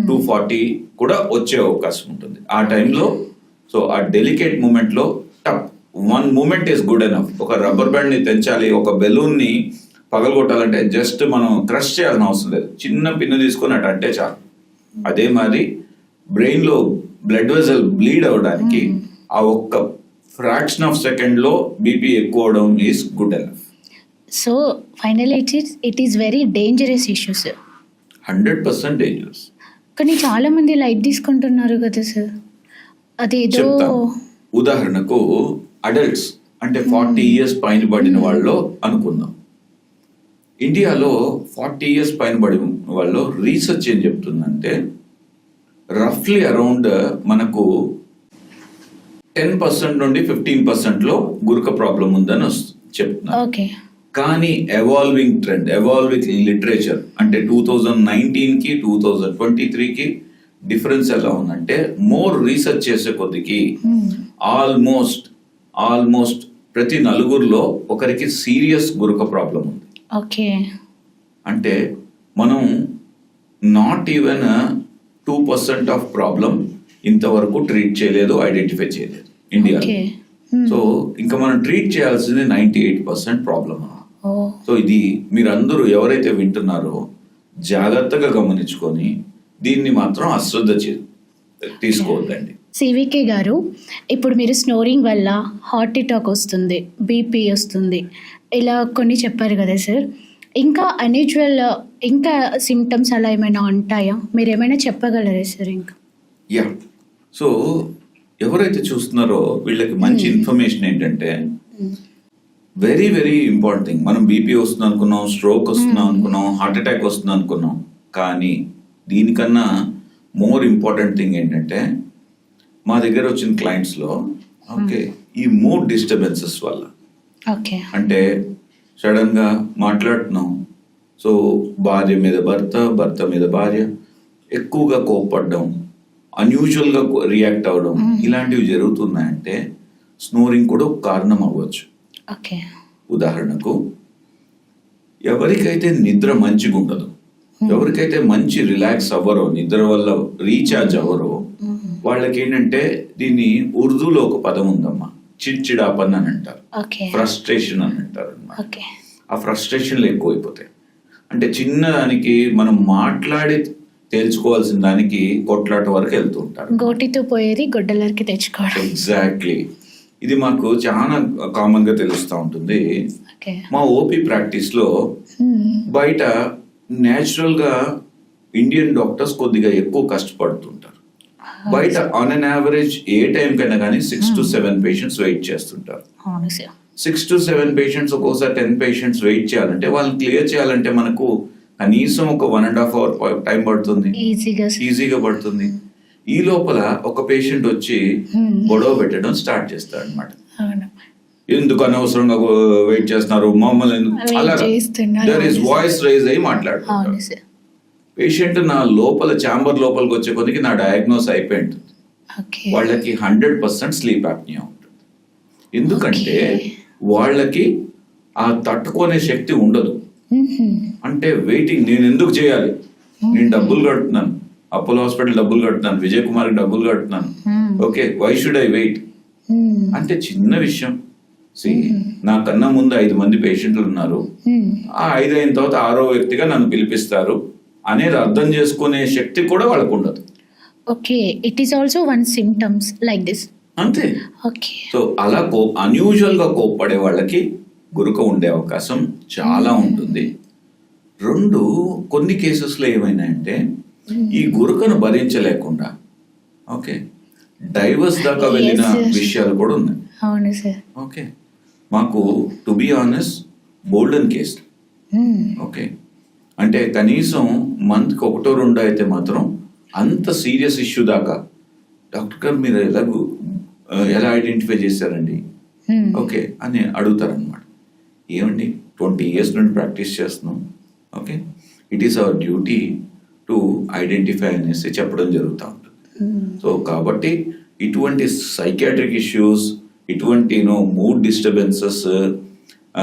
240 కూడా వచ్చే అవకాశం ఉంటుంది ఆ టైంలో. సో ఆ డెలికేట్ మూమెంట్ లో టప్ 1 మూమెంట్ ఈస్ గుడ్ ఎనఫ్. ఒక రబ్బర్ బ్యాండ్ ని తెంచాలి, ఒక బెలూన్ ని పగలగొట్టాలంటే జస్ట్ మనం క్రష్ చేయాల్సిన అవసరం లేదు, చిన్న పిన్ను తీసుకొని అటు అంటే చాలు. అదే మరి బ్రెయిన్ లో బ్లడ్ వెజల్ బ్లీడ్ అవడానికి ఆ ఒక్క fraction of second low BP ఎక్కువ అవడం is good enough. So finally it is very dangerous issue sir. 100% dangerous. కానీ చాలా మంది లైట్ తీసుకుంటున్నారు కదా సార్. అదేదో ఉదాహరణకు అడల్ట్స్ అంటే 40 years పైన పడిన వాళ్ళు అనుకుందాం. ఇండియాలో 40 years పైన పడిన వాళ్ళు రీసెర్చ్ ఏం చెప్తుందంటే రఫ్లీ అరౌండ్ మనకు 10% నుండి 15% లో గురక ప్రాబ్లం ఉందని చెప్తున్నారు. కానీ ఎవాల్వింగ్ ట్రెండ్, ఎవాల్వింగ్ లిటరేచర్ అంటే 2019కి 2023కి డిఫరెన్స్ ఎలా ఉందంటే మోర్ రీసెర్చ్ చేసే కొద్దికి ఆల్మోస్ట్ ప్రతి 4 ఒకరికి సీరియస్ గురక ప్రాబ్లం ఉంది. అంటే మనం నాట్ ఈవెన్ 2% ఆఫ్ ప్రాబ్లం ఇంతవరకు ట్రీట్ చేయలేదు, ఐడెంటిఫై చేయలేదు ఇండియాలో. సో ఇంకా మనం ట్రీట్ చేయాల్సింది 98% ప్రాబ్లం. సో ఇది మీరందరూ ఎవరైతే వింటున్నారో జాగ్రత్తగా గమనించుకొని దీన్ని మాత్రం అశ్రద్ధ తీసుకోవద్దండి. సివికే గారు, ఇప్పుడు మీరు స్నోరింగ్ వల్ల హార్ట్ అటాక్ వస్తుంది, బీపీ వస్తుంది, ఇలా కొన్ని చెప్పారు కదా సార్. ఇంకా అన్యూజువల్ ఇంకా సిమ్టమ్స్ అలా ఏమైనా ఉంటాయా? మీరు ఏమైనా చెప్పగలరా సార్? ఇంకా సో ఎవరైతే చూస్తున్నారో వీళ్ళకి మంచి ఇన్ఫర్మేషన్ ఏంటంటే వెరీ వెరీ ఇంపార్టెంట్ థింగ్. మనం బీపీ వస్తుంది అనుకున్నాం, స్ట్రోక్ వస్తున్నాం అనుకున్నాం, హార్ట్ అటాక్ వస్తుంది అనుకున్నాం, కానీ దీనికన్నా మోర్ ఇంపార్టెంట్ థింగ్ ఏంటంటే మా దగ్గర వచ్చిన క్లయింట్స్లో ఓకే ఈ మూడ్ డిస్టర్బెన్సెస్ వల్ల ఓకే. అంటే సడన్గా మాట్లాడుతున్నాం, సో భార్య మీద భర్త, భర్త మీద భార్య, ఎక్కువగా కోప్పడడం, అన్యూజువల్గా రియాక్ట్ అవ్వడం, ఇలాంటివి జరుగుతున్నాయంటే స్నోరింగ్ కూడా ఒక కారణం అవ్వచ్చు. ఓకే. ఉదాహరణకు ఎవరికైతే నిద్ర మంచిగా ఉండదు, ఎవరికైతే మంచి రిలాక్స్ అవ్వరో, నిద్ర వల్ల రీఛార్జ్ అవ్వరో, వాళ్ళకి ఏంటంటే దీన్ని ఉర్దూలో ఒక పదం ఉందమ్మా, చిడ్చిడాపన్ అని అంటారు, ఓకే. ఫ్రస్ట్రేషన్ అని అంటారు అన్నమాట. ఓకే. ఆ ఫ్రస్ట్రేషన్లు ఎక్కువైపోతాయి. అంటే చిన్నదానికి మనం మాట్లాడి తేల్చుకోవాల్సిన దానికి కొట్లాట వరకు వెళ్తూ ఉంటారు. గోటితో పోయేది గొడ్డలకి తెచ్చుకోవడం. ఎగ్జాక్ట్లీ. ఇది మాకు చాలా కామన్ గా తెలుస్తూ ఉంటుంది. ఓకే. మా ఓపీ ప్రాక్టీస్ లో బయట నేచురల్ గా ఇండియన్ డాక్టర్స్ కొద్దిగా ఎక్కువ కష్టపడుతుంటారు. బయట on an average A time కైనా కానీ 6 to 7 పేషెంట్స్ వెయిట్ చేస్తుంటారు. అవును సార్. 6 to 7 పేషెంట్స్, ఒక్కోసారి 10 పేషెంట్స్ వెయిట్ చేయాలంటే, వాళ్ళని క్లియర్ చేయాలంటే మనకు కనీసం ఒక 1.5 hour టైం పడుతుంది, ఈజీగా పడుతుంది. ఈ లోపల ఒక పేషెంట్ వచ్చి గొడవ పెట్టడం స్టార్ట్ చేస్తాడు అనమాట. ఎందుకు అనవసరంగా వెయిట్ చేస్తున్నారు, మమ్మల్ని అలా దర్ ఇస్ వాయిస్ రైజ్ అయ్యి మాట్లాడుతున్నారు. పేషెంట్ నా లోపల ఛాంబర్ లోపలికి వచ్చే కొద్దికి నా డయాగ్నోస్ అయిపోయి ఉంటుంది. వాళ్ళకి 100% స్లీప్ యాప్నియా ఉంటుంది. ఎందుకంటే వాళ్ళకి ఆ తట్టుకునే శక్తి ఉండదు. అంటే వెయిటింగ్, నేను ఎందుకు చేయాలి, నేను డబ్బులు కడుతున్నాను, అపోలో హాస్పిటల్ డబ్బులు కడుతున్నాను, విజయ్ కుమార్కి డబ్బులు కడుతున్నాను, okay, why should I wait అంటే చిన్న విషయం. నాకన్నా ముందు 5 మంది పేషెంట్లు ఉన్నారు, ఆ 5 అయిన తర్వాత 6వ వ్యక్తిగా నన్ను పిలిపిస్తారు అనేది అర్థం చేసుకునే శక్తి కూడా వాళ్ళకు ఉండదు. Okay, it is also one symptoms like this. అంతే. ఓకే. సో అలా అన్యూజువల్ గా కోప్పడే వాళ్ళకి గురక ఉండే అవకాశం చాలా ఉంటుంది. 2, కొన్ని కేసెస్లో ఏమైనాయంటే ఈ గురకను భరించలేకుండా ఓకే డైవర్స్ దాకా వెళ్ళిన విషయాలు కూడా ఉన్నాయి. అవును సార్. ఓకే, మాకు టు బి ఆనెస్ట్ బోల్డెన్ కేసు. ఓకే, అంటే కనీసం మంత్కి 1-2 అయితే మాత్రం అంత సీరియస్ ఇష్యూ దాకా డాక్టర్ గారు మీరు ఎలా ఐడెంటిఫై చేశారండి ఓకే అని అడుగుతారనమాట. ఏమండి 20 years నుండి ప్రాక్టీస్ చేస్తున్నాం, okay, it is our duty to identify అనేసి చెప్పడం జరుగుతూ ఉంటుంది. సో కాబట్టి ఇటువంటి సైకాట్రిక్ ఇష్యూస్, ఇటువంటి మూడ్ డిస్టర్బెన్సెస్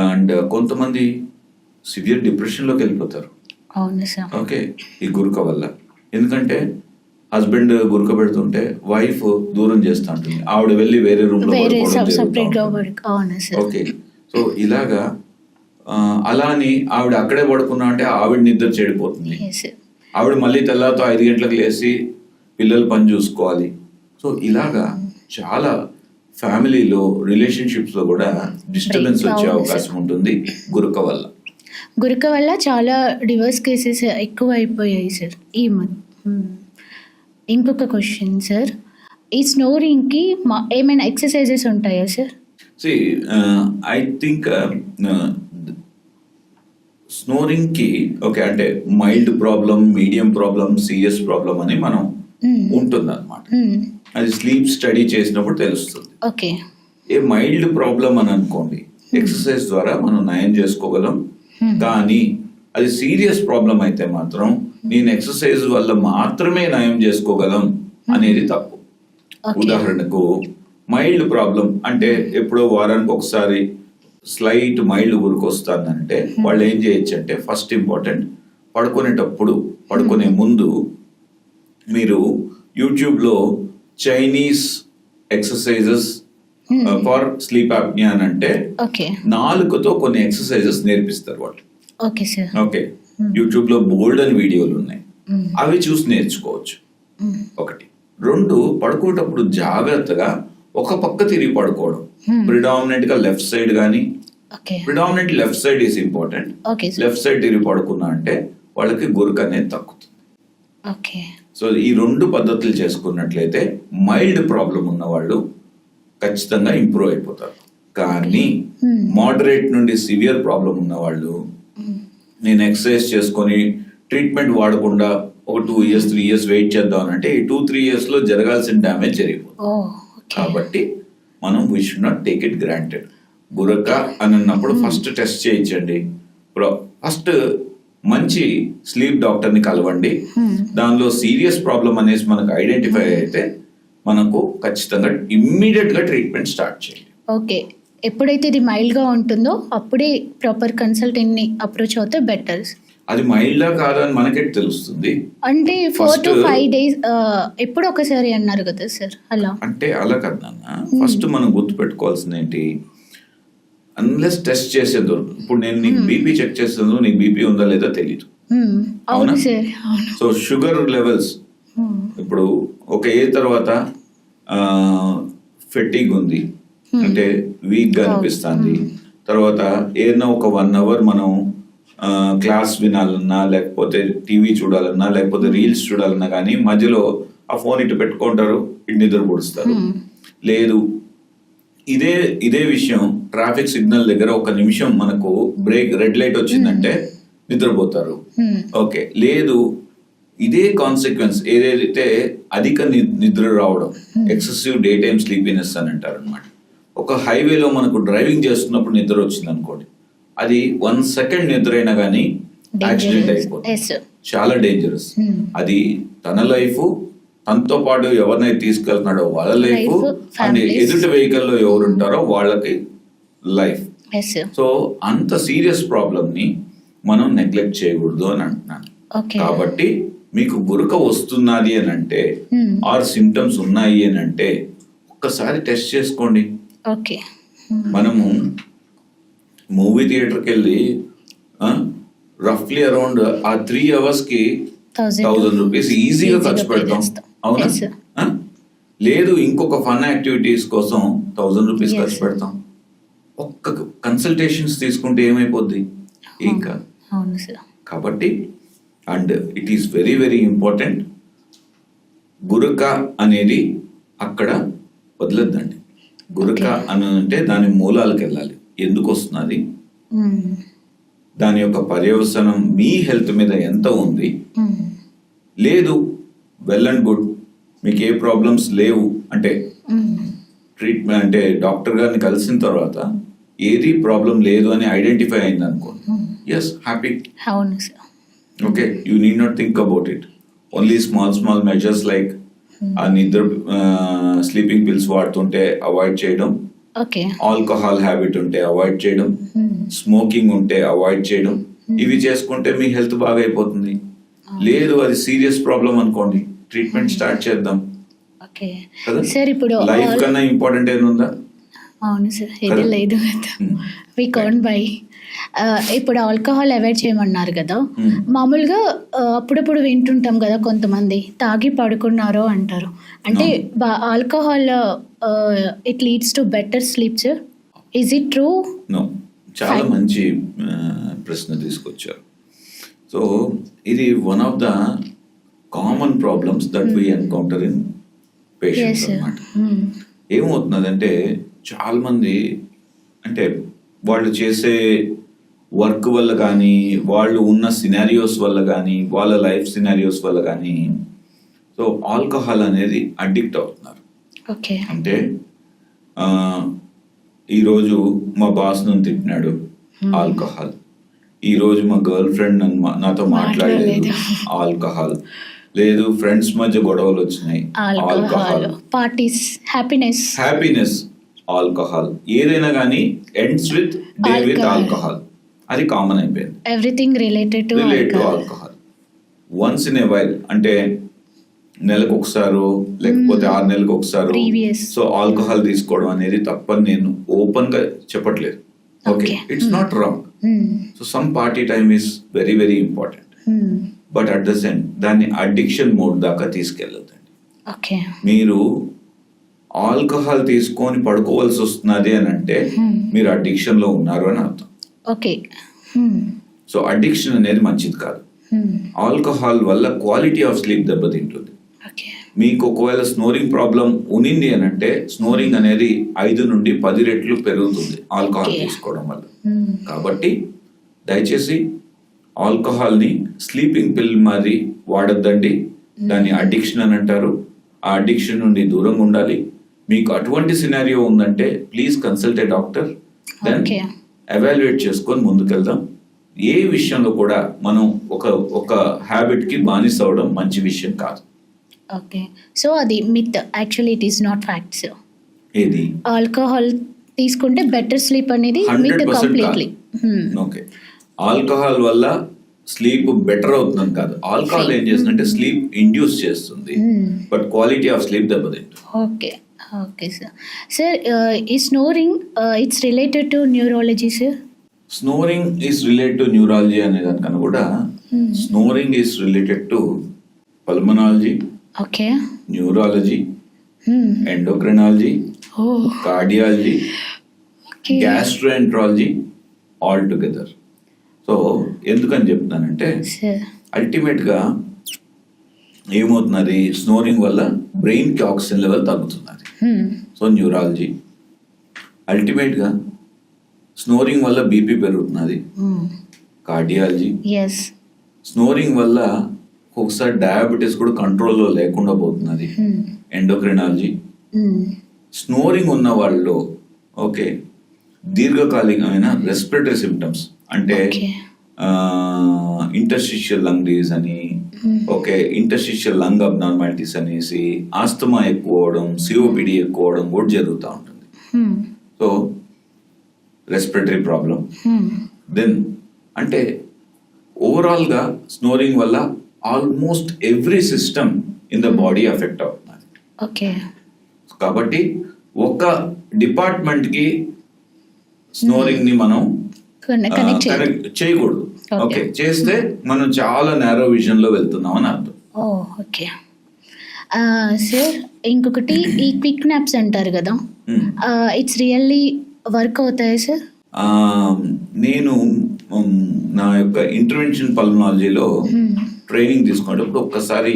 అండ్ కొంతమంది సివియర్ డిప్రెషన్లోకి వెళ్ళిపోతారు. ఓకే, ఈ గురక వల్ల. ఎందుకంటే హస్బెండ్ గురక పెడుతుంటే వైఫ్ దూరం చేస్తూ ఉంటుంది, ఆవిడ వెళ్ళి వేరే రూమ్ లో ఓకే. సో ఇలాగా అలా అని ఆవిడ అక్కడే పడుకున్నా అంటే ఆవిడ నిద్ర చెడిపోతుంది, ఆవిడ మళ్ళీ తెల్లారితో 5 గంటలకు లేచి పిల్లల పని చూసుకోవాలి. సో ఇలాగా చాలా ఫ్యామిలీలో రిలేషన్షిప్స్ లో కూడా డిస్టర్బెన్స్ వచ్చే అవకాశం ఉంటుంది గురక వల్ల. గురక వల్ల చాలా డివోర్స్ కేసెస్ ఎక్కువ అయిపోయాయి సార్ ఈ మంత్. ఇంకొక క్వశ్చన్ సార్, ఈ స్నోరింగ్కి ఏమైనా ఎక్సర్సైజెస్ ఉంటాయా సార్? ఐ థింక్ స్నోరింగ్కి ఓకే అంటే mild problem, medium problem, serious problem అని మనం ఉంటుంది అనమాట. అది స్లీప్ స్టడీ చేసినప్పుడు తెలుస్తుంది. ఓకే, ఏ మైల్డ్ ప్రాబ్లం అని అనుకోండి, ఎక్సర్సైజ్ ద్వారా మనం నయం చేసుకోగలం. కానీ అది సీరియస్ ప్రాబ్లం అయితే మాత్రం నేను ఎక్సర్సైజ్ వల్ల మాత్రమే నయం చేసుకోగలం అనేది తప్పు. ఉదాహరణకు మైల్డ్ ప్రాబ్లం అంటే ఎప్పుడో వారానికి ఒకసారి స్లైట్ మైల్డ్ గురికొస్తుందంటే వాళ్ళు ఏం చేయొచ్చు అంటే, ఫస్ట్ ఇంపార్టెంట్, పడుకునే ముందు మీరు యూట్యూబ్లో Chinese exercises for sleep apnoea అని అంటే నాలుకతో కొన్ని ఎక్సర్సైజెస్ నేర్పిస్తారు వాళ్ళు. ఓకే, యూట్యూబ్ లో బోల్డ్ అని వీడియోలు ఉన్నాయి, అవి చూసి నేర్చుకోవచ్చు. 1. 2, పడుకునేటప్పుడు జాగ్రత్తగా ఒక పక్క తిరిగి పడుకోవడం, ప్రిడామినెంట్ గా లెఫ్ట్ సైడ్ కానీ, predominant left side is important. Left side తిరిగి పడుకున్నా అంటే వాళ్ళకి గురక అనేది తగ్గుతుంది. సో ఈ 2 పద్ధతులు చేసుకున్నట్లయితే మైల్డ్ ప్రాబ్లం ఉన్న వాళ్ళు ఖచ్చితంగా ఇంప్రూవ్ అయిపోతారు. కానీ మోడరేట్ నుండి సివియర్ ప్రాబ్లం ఉన్న వాళ్ళు నేను ఎక్సర్సైజ్ చేసుకొని ట్రీట్మెంట్ వాడకుండా ఒక 2 years 3 years వెయిట్ చేద్దాం అంటే ఈ 2-3 years లో జరగాల్సిన డ్యామేజ్ జరిగిపోతుంది. కాబట్టి మనం we should not take it granted. గురక అని అన్నప్పుడు ఫస్ట్ టెస్ట్ చేయించండి. ఫస్ట్ మంచి స్లీప్ డాక్టర్ని కలవండి. దానిలో సీరియస్ ప్రాబ్లం అనేసి మనకు ఐడెంటిఫై అయితే మనకు ఖచ్చితంగా ఇమ్మీడియట్ గా ట్రీట్మెంట్ స్టార్ట్ చేయండి. ఓకే, ఎప్పుడైతే ఇది మైల్డ్ గా ఉంటుందో అప్పుడే ప్రాపర్ కన్సల్టెంట్ ని అప్రోచ్ అవుతే బెటర్. అది మైల్డా కాదా అని మనకే తెలుస్తుంది. అంటే 4 to 5 days ఎప్పుడు ఒకసారి అన్నారు కదా సార్, అలా అంటే అలా కదా. ఫస్ట్ మనం గుర్తుపెట్టుకోవాల్సింది ఏంటి, అన్లెస్ టెస్ట్ చేసేది ఇప్పుడు నేను నీకు బీపీ చెక్ చేసేందుకు నీకు బీపీ ఉందా లేదా తెలియదు. అవును సార్. సో షుగర్ లెవెల్స్ ఇప్పుడు ఒక ఏజ్ తర్వాత ఫెటిగ్ ఉంది అంటే వీక్ గా అనిపిస్తుంది. తర్వాత ఏదైనా ఒక 1 hour మనం క్లాస్ వినాలన్నా లేకపోతే టీవీ చూడాలన్నా లేకపోతే రీల్స్ చూడాలన్నా కానీ మధ్యలో ఆ ఫోన్ ఇటు పెట్టుకుంటారు, ఇటు నిద్ర పొడుస్తారు. లేదు ఇదే విషయం ట్రాఫిక్ సిగ్నల్ దగ్గర 1 నిమిషం మనకు బ్రేక్ రెడ్ లైట్ వచ్చిందంటే నిద్రపోతారు. ఓకే, లేదు ఇదే కాన్సిక్వెన్స్ ఏదైతే అధిక నిద్ర రావడం, ఎక్సెసివ్ డే టైమ్ స్లీపీనెస్ అని అంటారు అనమాట. ఒక హైవేలో మనకు డ్రైవింగ్ చేస్తున్నప్పుడు నిద్ర వచ్చింది అనుకోండి, అది 1 second నిద్ర అయినా కానీ యాక్సిడెంట్ అయిపోతుంది, చాలా డేంజరస్. అది తన లైఫ్, తనతో పాటు ఎవరినైతే తీసుకెళ్తున్నాడో వాళ్ళ లైఫ్, అండ్ ఎదుటి వెహికల్లో ఎవరు ఉంటారో వాళ్ళకి లైఫ్. సో అంత సీరియస్ ప్రాబ్లమ్ ని మనం నెగ్లెక్ట్ చేయకూడదు అని అంటున్నాను. కాబట్టి మీకు గురక వస్తున్నది అని అంటే ఆర్ సిమ్టమ్స్ ఉన్నాయి అని అంటే ఒక్కసారి టెస్ట్ చేసుకోండి. మనము మూవీ థియేటర్కి వెళ్ళి రఫ్లీ అరౌండ్ ఆ 3 hours కి 1000 rupees ఈజీగా ఖర్చు పెడతాం, అవునా? లేదు ఇంకొక ఫన్ యాక్టివిటీస్ కోసం 1000 rupees ఖర్చు పెడతాం. ఒక్క కన్సల్టేషన్స్ తీసుకుంటే ఏమైపోద్ది? ఏం కాదు. కాబట్టి and it is very very important, గురక అనేది అక్కడ వదలద్దండి. గురక అని అంటే దాని మూలాలకు వెళ్ళాలి, ఎందుకు వస్తున్నది, దాని యొక్క పర్యవసనం మీ హెల్త్ మీద ఎంత ఉంది. లేదు వెల్ అండ్ గుడ్, మీకు ఏ ప్రాబ్లమ్స్ లేవు అంటే ట్రీట్మెంట్ అంటే డాక్టర్ గారిని కలిసిన తర్వాత ఏది ప్రాబ్లం లేదు అని ఐడెంటిఫై అయింది అనుకోండి, yes happy. Okay, you need not think about it. Only small measures like ఆ నిద్ర స్లీపింగ్ పిల్స్ వాడుతుంటే అవాయిడ్ చేయడం, ఆల్కహాల్ హ్యాబిట్ ఉంటే అవాయిడ్ చేయడం, స్మోకింగ్ ఉంటే అవాయిడ్ చేయడం, ఇవి చేసుకుంటే మీ హెల్త్ బాగా అయిపోతుంది. లేదు అది సీరియస్ ప్రాబ్లం అనుకోండి, ట్రీట్మెంట్ స్టార్ట్ చేద్దాం. లైఫ్ కన్నా ఇంపార్టెంట్ ఏముందా? అవును సార్, ఇది లేదు కదా, వి కాంట్ బై. ఇప్పుడు ఆల్కహాల్ అవాయిడ్ చేయమన్నారు కదా, మామూలుగా అప్పుడప్పుడు వింటుంటాం కదా, కొంతమంది తాగి పడుకున్నారో అంటారు. అంటే alcohol it leads to better sleep sir, is it true? No, చాలా మంచి ప్రశ్న తీసుకొచ్చారు. సో ఇది one of the common problems that we encounter in patients అన్నమాట. ఏమవుతున్నదంటే చాలా మంది అంటే వాళ్ళు చేసే వర్క్ వల్ల కానీ, వాళ్ళు ఉన్న సినారియోస్ వల్ల కానీ, వాళ్ళ లైఫ్ సినారియోస్ వల్ల కానీ సో ఆల్కహాల్ అనేది అడిక్ట్ అవుతున్నారు. అంటే ఈరోజు మా బాస్ నన్ను తిట్టినాడు, ఆల్కహాల్. ఈరోజు మా గర్ల్ ఫ్రెండ్ నాతో మాట్లాడలేదు, ఆల్కహాల్. లేదు ఫ్రెండ్స్ మధ్య గొడవలు వచ్చినాయి, ఆల్కహాల్. Parties, happiness, alcohol. ఏదైనా కానీ ends with day with alcohol, అది కామన్ అయిపోయింది. Everything related to alcohol. Once in a while అంటే నెలకు ఒకసారి లేకపోతే 6 నెలలకు ఒకసారి సో ఆల్కహాల్ తీసుకోవడం అనేది తప్పని నేను ఓపెన్ గా చెప్పట్లేదు. Okay, it's not wrong. So some party time is very very important, but at the same దాన్ని అడిక్షన్ మోడ్ దాకా తీసుకెళ్ళొద్దండి. మీరు ఆల్కహాల్ తీసుకొని పడుకోవాల్సి వస్తున్నది అని అంటే మీరు అడిక్షన్ లో ఉన్నారు అని అర్థం. సో అడిక్షన్ అనేది మంచిది కాదు. ఆల్కహాల్ వల్ల క్వాలిటీ ఆఫ్ స్లీప్ దెబ్బతింటుంది. మీకు ఒకవేళ స్నోరింగ్ ప్రాబ్లం ఉనింది అని అంటే స్నోరింగ్ అనేది 5 నుండి 10 రెట్లు పెరుగుతుంది ఆల్కహాల్ తీసుకోవడం వల్ల. కాబట్టి దయచేసి ఆల్కహాల్ని స్లీపింగ్ పిల్ మాది వాడొద్దండి. దాన్ని అడిక్షన్ అని అంటారు. ఆ అడిక్షన్ నుండి దూరంగా ఉండాలి. మీకు అటువంటి సినారియో ఉందంటే please consult a doctor. Then okay. Evaluate చేసుకొని ముందుకెళ్దాం. ఏ విషయంలో కూడా మనం ఒక హ్యాబిట్కి బానిస అవడం మంచి విషయం కాదు. ఓకే. సో అది myth, actually it is not facts. ఏది ఆల్కహాల్ తీసుకుంటే బెటర్ స్లీప్ అనేది మిత్ 100% కంప్లీట్లీ. ఓకే. ఆల్కహాల్ వల్ల స్లీప్ బెటర్ అవుతుందని కాదు. ఆల్కహాల్ ఏం చేస్తుందంటే స్లీప్ ఇండ్యూస్ చేస్తుంది, బట్ క్వాలిటీ ఆఫ్ స్లీప్ దెబ్బతింటుంది. ఓకే. Okay sir. సార్ ఈ snoring it's related to neurology sir? Snoring is related to neurology అనే దానికన్నా కూడా snoring is related to pulmonology, okay. Neurology, endocrinology, oh cardiology, okay. Gastroenterology all together. So ఎందుకని చెప్తున్నానంటే సార్ అల్టిమేట్గా ఏమవుతున్నది, స్నోరింగ్ వల్ల బ్రెయిన్కి ఆక్సిజన్ లెవెల్ తగ్గుతున్నది. సో న్యూరాలజీ, అల్టిమేట్గా స్నోరింగ్ వల్ల బీపీ పెరుగుతున్నది. Cardiology, yes. స్నోరింగ్ వల్ల ఒకసారి డయాబెటీస్ కూడా కంట్రోల్లో లేకుండా పోతున్నది. ఎండోక్రినాలజీ, స్నోరింగ్ ఉన్న వాళ్ళు ఓకే దీర్ఘకాలికమైన రెస్పిరేటరీ సిమ్టమ్స్ అంటే ఓకే. ఇంటర్స్టిషియల్ లంగ్ డిజీజ్ అని, ఓకే ఇంటర్స్టిషియల్ లంగ్ అబ్నార్మాలిటీస్ అనేసి, ఆస్తమా ఎక్కువ అవడం, సిఓపిడి ఎక్కువ అవడం కూడా జరుగుతూ ఉంటుంది. So respiratory problem. దెన్ అంటే ఓవరాల్గా స్నోరింగ్ వల్ల almost every system in the body effect అవుతుంది. ఓకే. కాబట్టి ఒక డిపార్ట్మెంట్కి స్నోరింగ్ని మనం కనెక్ట్ చేయకూడదు. ఓకే, చేస్తే మనం చాలా నేరో విజన్లో వెళ్తున్నాం అని అర్థం. ఓకే సార్, ఇంకొకటి ఈ క్విక్ నాప్స్ అంటారు కదా, ఇట్స్ రియల్లీ వర్క్ అవుతాయి సార్? నేను నా యొక్క ఇంటర్వెన్షన్ పల్మనాలజీలో ట్రైనింగ్ తీసుకునేటప్పుడు ఒక్కసారి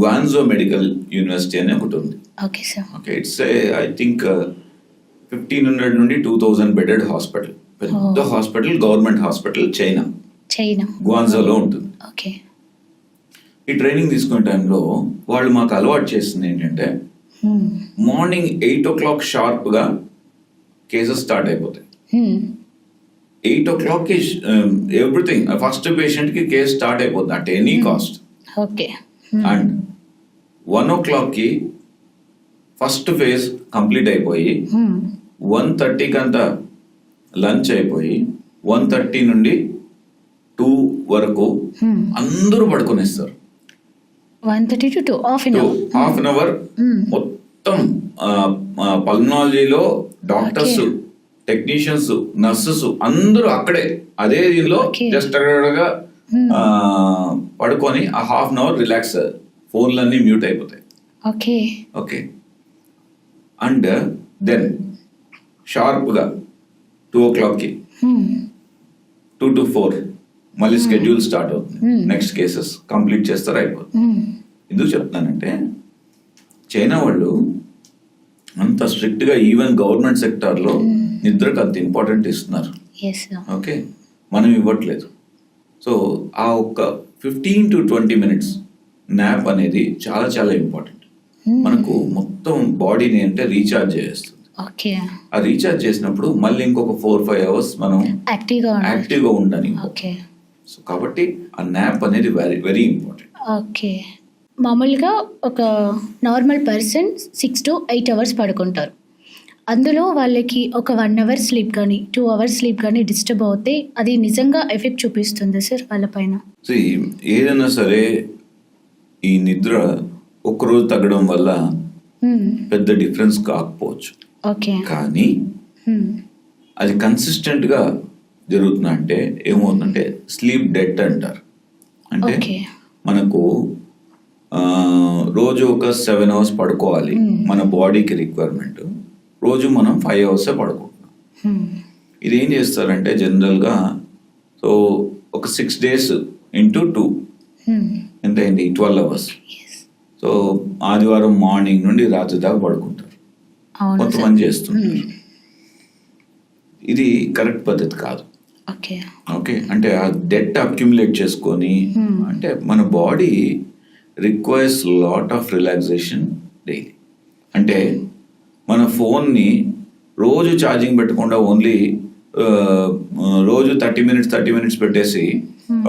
గ్వాన్జో మెడికల్ యూనివర్సిటీ అని ఒకటి ఉంది. Okay sir. Okay, it's I think 1500 నుండి 2000 బెడెడ్ హాస్పిటల్, పెద్ద హాస్పిటల్, గవర్నమెంట్ హాస్పిటల్, చైనా గ్వాన్జోలో ఉంటుంది. ఓకే. ఈ ట్రైనింగ్ తీసుకునే టైంలో వాళ్ళు మాకు అలవాటు చేస్తుంది ఏంటంటే మార్నింగ్ 8 o'clock షార్ప్గా కేసెస్ స్టార్ట్ అయిపోతాయి. 8 o'clockకి ఎవ్రీథింగ్ ఫస్ట్ పేషెంట్కి కేసు స్టార్ట్ అయిపోతుంది at any cost. Okay. And 1 o'clockకి ఫస్ట్ ఫేజ్ కంప్లీట్ అయిపోయి 1:30కి అంతా లంచ్ అయిపోయి 1:30 నుండి 2 వరకు అందరూ పడుకునేస్తారు. 1:30 to 2 హాఫ్ అన్ అవర్ మొత్తం పల్మనాలజీలో డాక్టర్స్, టెక్నీషియన్స్, నర్సెస్ అందరూ అక్కడే అదే దీనిలో జస్ట్ అక్కడగా పడుకొని ఆ హాఫ్ అన్ అవర్ రిలాక్స్, ఫోన్లన్నీ మ్యూట్ అయిపోతాయి. ఓకే. ఓకే. అండ్ దెన్ షార్ప్గా 2 o'clockకి 2 to 4 మళ్ళీ స్కెడ్యూల్ స్టార్ట్ అవుతుంది. నెక్స్ట్ కేసెస్ కంప్లీట్ చేస్తారు, అయిపోతుంది. ఎందుకు చెప్తున్నానంటే చైనా వాళ్ళు అంత స్ట్రిక్ట్గా ఈవెన్ గవర్నమెంట్ సెక్టార్లో నిద్రకు అంత ఇంపార్టెంట్ ఇస్తున్నారు. ఓకే, మనం ఇవ్వట్లేదు. సో ఆ ఒక్క 15 to 20 minutes నాప్ అనేది చాలా చాలా ఇంపార్టెంట్. మనకు మొత్తం బాడీని అంటే రీఛార్జ్ చేస్తుంది. ఆ రీఛార్జ్ చేసినప్పుడు మళ్ళీ ఇంకొక 4-5 hours మనం యాక్టివ్గా ఉండని. సో కాబట్టి ఆ నాప్ అనేది వెరీ వెరీ ఇంపార్టెంట్. ఓకే. మామూలుగా ఒక నార్మల్ పర్సన్ 6 to 8 hours పడుకుంటారు. అందులో వాళ్ళకి ఒక 1 hour స్లీప్ కానీ 2 hours స్లీప్ కానీ డిస్టర్బ్ అవుతే అది నిజంగా ఎఫెక్ట్ చూపిస్తుంది సార్ వాళ్ళ పైన? ఏదైనా సరే ఈ నిద్ర ఒక్కరోజు తగ్గడం వల్ల పెద్ద డిఫరెన్స్ కాకపోవచ్చు. ఓకే. కానీ అది కన్సిస్టెంట్గా జరుగుతున్నా అంటే ఏమవుతుందంటే స్లీప్ డెట్ అంటారు. అంటే మనకు రోజు ఒక 7 hours పడుకోవాలి, మన బాడీకి రిక్వైర్మెంట్. రోజు మనం 5 hours పడుకుంటున్నాం. ఇది ఏం చేస్తారంటే జనరల్గా సో ఒక 6 days into 2 ఎంత అయింది, 12 hours. సో ఆదివారం మార్నింగ్ నుండి రాత్రి దాకా పడుకుంటారు, కొంతమంది చేస్తుంటారు. ఇది కరెక్ట్ పద్ధతి కాదు. ఓకే, అంటే ఆ డెట్ అక్యుములేట్ చేసుకొని అంటే మన body requires lot of relaxation daily. అంటే మన ఫోన్ని రోజు ఛార్జింగ్ పెట్టకుండా ఓన్లీ రోజు 30 మినిట్స్ పెట్టేసి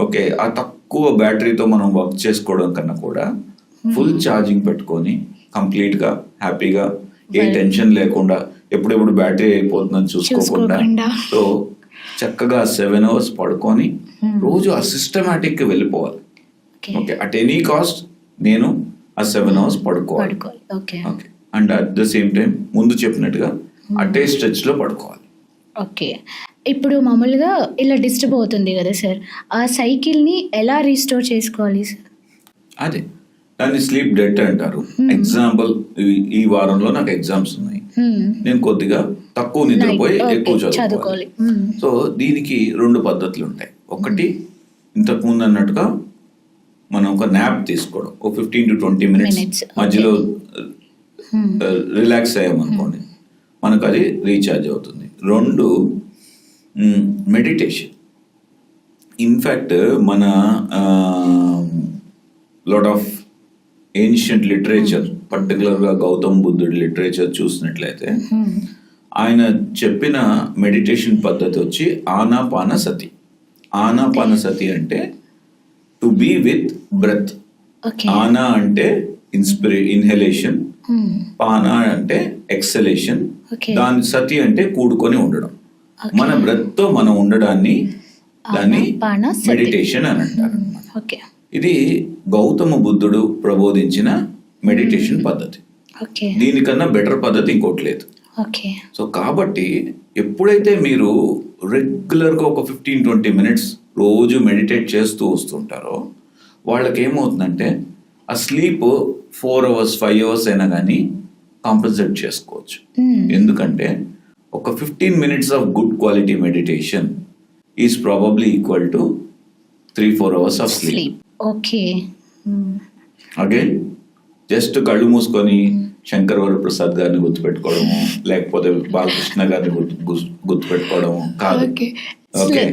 ఓకే ఆ తక్కువ బ్యాటరీతో మనం వర్క్ చేసుకోవడం కన్నా కూడా ఫుల్ ఛార్జింగ్ పెట్టుకొని కంప్లీట్గా హ్యాపీగా ఏ టెన్షన్ లేకుండా ఎప్పుడెప్పుడు బ్యాటరీ అయిపోతుందని చూసుకోకుండా సో చక్కగా 7 hours పడుకొని రోజు ఆ సిస్టమేటిక్గా వెళ్ళిపోవాలి. ఓకే అట్ ఎనీ కాస్ట్ నేను ఆ 7 hours పడుకోవాలి. Okay and at the same time ముందు చెప్పినట్టుగా అటే స్ట్రెచ్లో పడుకోవాలి. ఓకే ఇప్పుడు మామూలుగా ఇలా డిస్టర్బ్ అవుతుంది కదా సార్, ఆ సైకిల్ని ఎలా రీస్టోర్ చేసుకోవాలి సార్? అదే దాన్ని స్లీప్ డెట్ అంటారు. ఎగ్జాంపుల్ ఈ వారంలో నాకు ఎగ్జామ్స్ ఉన్నాయి, నేను కొద్దిగా తక్కువ నిద్రపోయి ఎక్కువ చదువుకోవాలి. సో దీనికి 2 పద్ధతులు ఉంటాయి. ఒకటి ఇంతకు ముందు అన్నట్టుగా మనం ఒక న్యాప్ తీసుకోవడం, ఒక 15 to 20 minutes మధ్యలో రిలాక్స్ అయ్యామనుకోండి మనకు అది రీఛార్జ్ అవుతుంది. 2 మెడిటేషన్. ఇన్ఫ్యాక్ట్ మన లాట్ ఆఫ్ ఏన్షియంట్ లిటరేచర్ పర్టికులర్గా గౌతమ్ బుద్ధుడి లిటరేచర్ చూసినట్లయితే ఆయన చెప్పిన మెడిటేషన్ పద్ధతి వచ్చి ఆనాపానసతి. ఆనాపానసతి అంటే టు బీ విత్ బ్రెత్. ఆనా అంటే ఇన్హలేషన్, పానా అంటే ఎక్సలేషన్, దాని సతి అంటే కూడుకొని ఉండడం. మన బ్రెత్ తో మనం ఉండడాన్ని దాన్ని మెడిటేషన్ అని అంటారు. ఇది గౌతమ బుద్ధుడు ప్రబోధించిన మెడిటేషన్ పద్ధతి. దీనికన్నా బెటర్ పద్ధతి ఇంకోటి లేదు. సో కాబట్టి ఎప్పుడైతే మీరు రెగ్యులర్గా ఒక 15-20 minutes రోజు మెడిటేట్ చేస్తూ వస్తుంటారో వాళ్ళకి ఏమవుతుందంటే ఆ స్లీప్ 4 hours 5 hours అయినా కానీ కాంపన్సేట్ చేసుకోవచ్చు. ఎందుకంటే ఒక 15 minutes of good quality meditation is probably equal to 3-4 hours of sleep. Again just కళ్ళు మూసుకొని శంకర్ వరప్రసాద్ గారిని గుర్తుపెట్టుకోవడము లేకపోతే బాలకృష్ణ గారిని గుర్తుపెట్టుకోవడము కాదు. ఓకే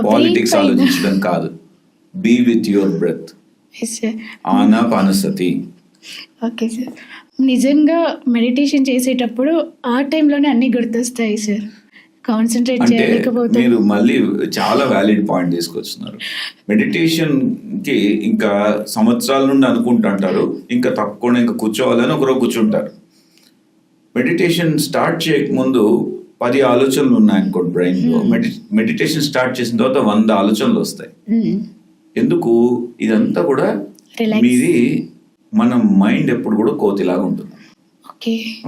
పాలిటిక్స్ ఆలోచించడం కాదు. Be with your breath. Anapanasati. Okay sir, నిజంగా మెడిటేషన్ చేసేటప్పుడు ఆ టైంలోనే అన్ని గుర్తొస్తాయి సార్, కాన్సన్ట్రేట్ చేయలేకపోతే. మీరు మళ్ళీ చాలా వ్యాలిడ్ పాయింట్ తీసుకొస్తున్నారు. మెడిటేషన్ కి ఇంకా సంవత్సరాల నుండి అనుకుంటుంటారు, ఇంకా తప్పకుండా ఇంకా కూర్చోవాలని ఒకరోజు కూర్చుంటారు. మెడిటేషన్ స్టార్ట్ చేయకముందు 10 ఆలోచనలు ఉన్నాయనుకోండి బ్రెయిన్ లో, మెడిటేషన్ స్టార్ట్ చేసిన తర్వాత 100 ఆలోచనలు వస్తాయి. ఎందుకు? ఇదంతా కూడా మీది మన మైండ్ ఎప్పుడు కూడా కోతిలాగా ఉంటుంది.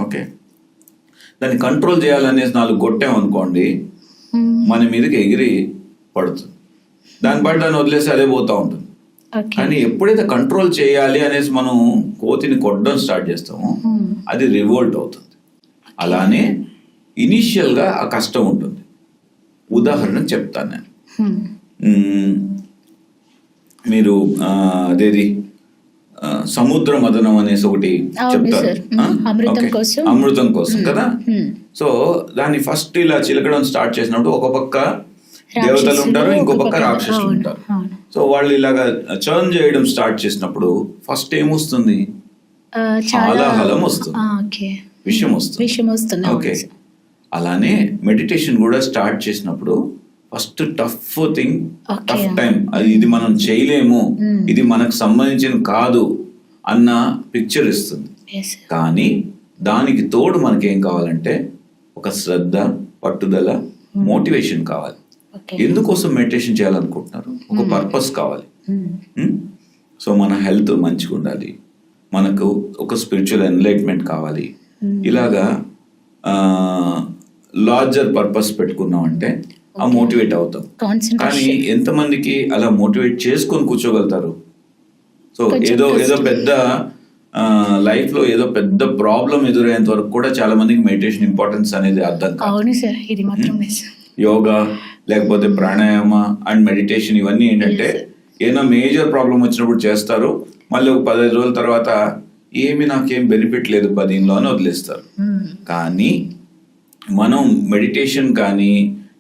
ఓకే దాన్ని కంట్రోల్ చేయాలనేసి 4 కొట్టామనుకోండి మన మీదకి ఎగిరి పడుతుంది. దాని బట్టి దాన్ని వదిలేసి అదే పోతూ ఉంటుంది. కానీ ఎప్పుడైతే కంట్రోల్ చేయాలి అనేసి మనం కోతిని కొట్టడం స్టార్ట్ చేస్తామో అది రివోల్ట్ అవుతుంది. అలానే ఇనీషియల్గా ఆ కష్టం ఉంటుంది. ఉదాహరణ చెప్తాను నేను. మీరు అదేది సముద్ర మదనం అనేసి ఒకటి చెప్తారు, అమృతం కోసం కదా. సో దాన్ని ఫస్ట్ ఇలా చిలకడం స్టార్ట్ చేసినప్పుడు ఒక పక్క దేవతలు ఉంటారు, ఇంకో పక్క రాక్షసులు ఉంటారు. సో వాళ్ళు ఇలాగా చర్న్ చేయడం స్టార్ట్ చేసినప్పుడు ఫస్ట్ ఏమొస్తుంది? హాలాహలం వస్తుంది, విషయం వస్తుంది. ఓకే అలానే మెడిటేషన్ కూడా స్టార్ట్ చేసినప్పుడు first tough thing, tough time, ఇది మనం చేయలేము, ఇది మనకు సంబంధించిన కాదు అన్న పిక్చర్ ఇస్తుంది. కానీ దానికి తోడు మనకేం కావాలంటే ఒక శ్రద్ధ, పట్టుదల, మోటివేషన్ కావాలి. ఎందుకోసం మెడిటేషన్ చేయాలనుకుంటున్నారు? ఒక పర్పస్ కావాలి. సో మన హెల్త్ మంచిగా ఉండాలి, మనకు ఒక స్పిరిచువల్ ఎన్లైట్మెంట్ కావాలి. ఇలాగా లార్జర్ పర్పస్ పెట్టుకున్నాం అంటే ఆ మోటివేట్ అవుతాం. కానీ ఎంతమందికి అలా మోటివేట్ చేసుకొని కూర్చోగలుగుతారు? సో ఏదో పెద్ద లైఫ్ లో ఏదో పెద్ద ప్రాబ్లం ఎదురయ్యేంత వరకు కూడా చాలా మందికి మెడిటేషన్ ఇంపార్టెన్స్ అనేది అర్థం కాదు. యోగా లేకపోతే ప్రాణాయామ అండ్ మెడిటేషన్ ఇవన్నీ ఏంటంటే ఏదో మేజర్ ప్రాబ్లం వచ్చినప్పుడు చేస్తారు, మళ్ళీ ఒక 15 రోజుల తర్వాత నాకేం బెనిఫిట్ లేదు దీనిలో అని వదిలేస్తారు. కానీ మనం మెడిటేషన్ కానీ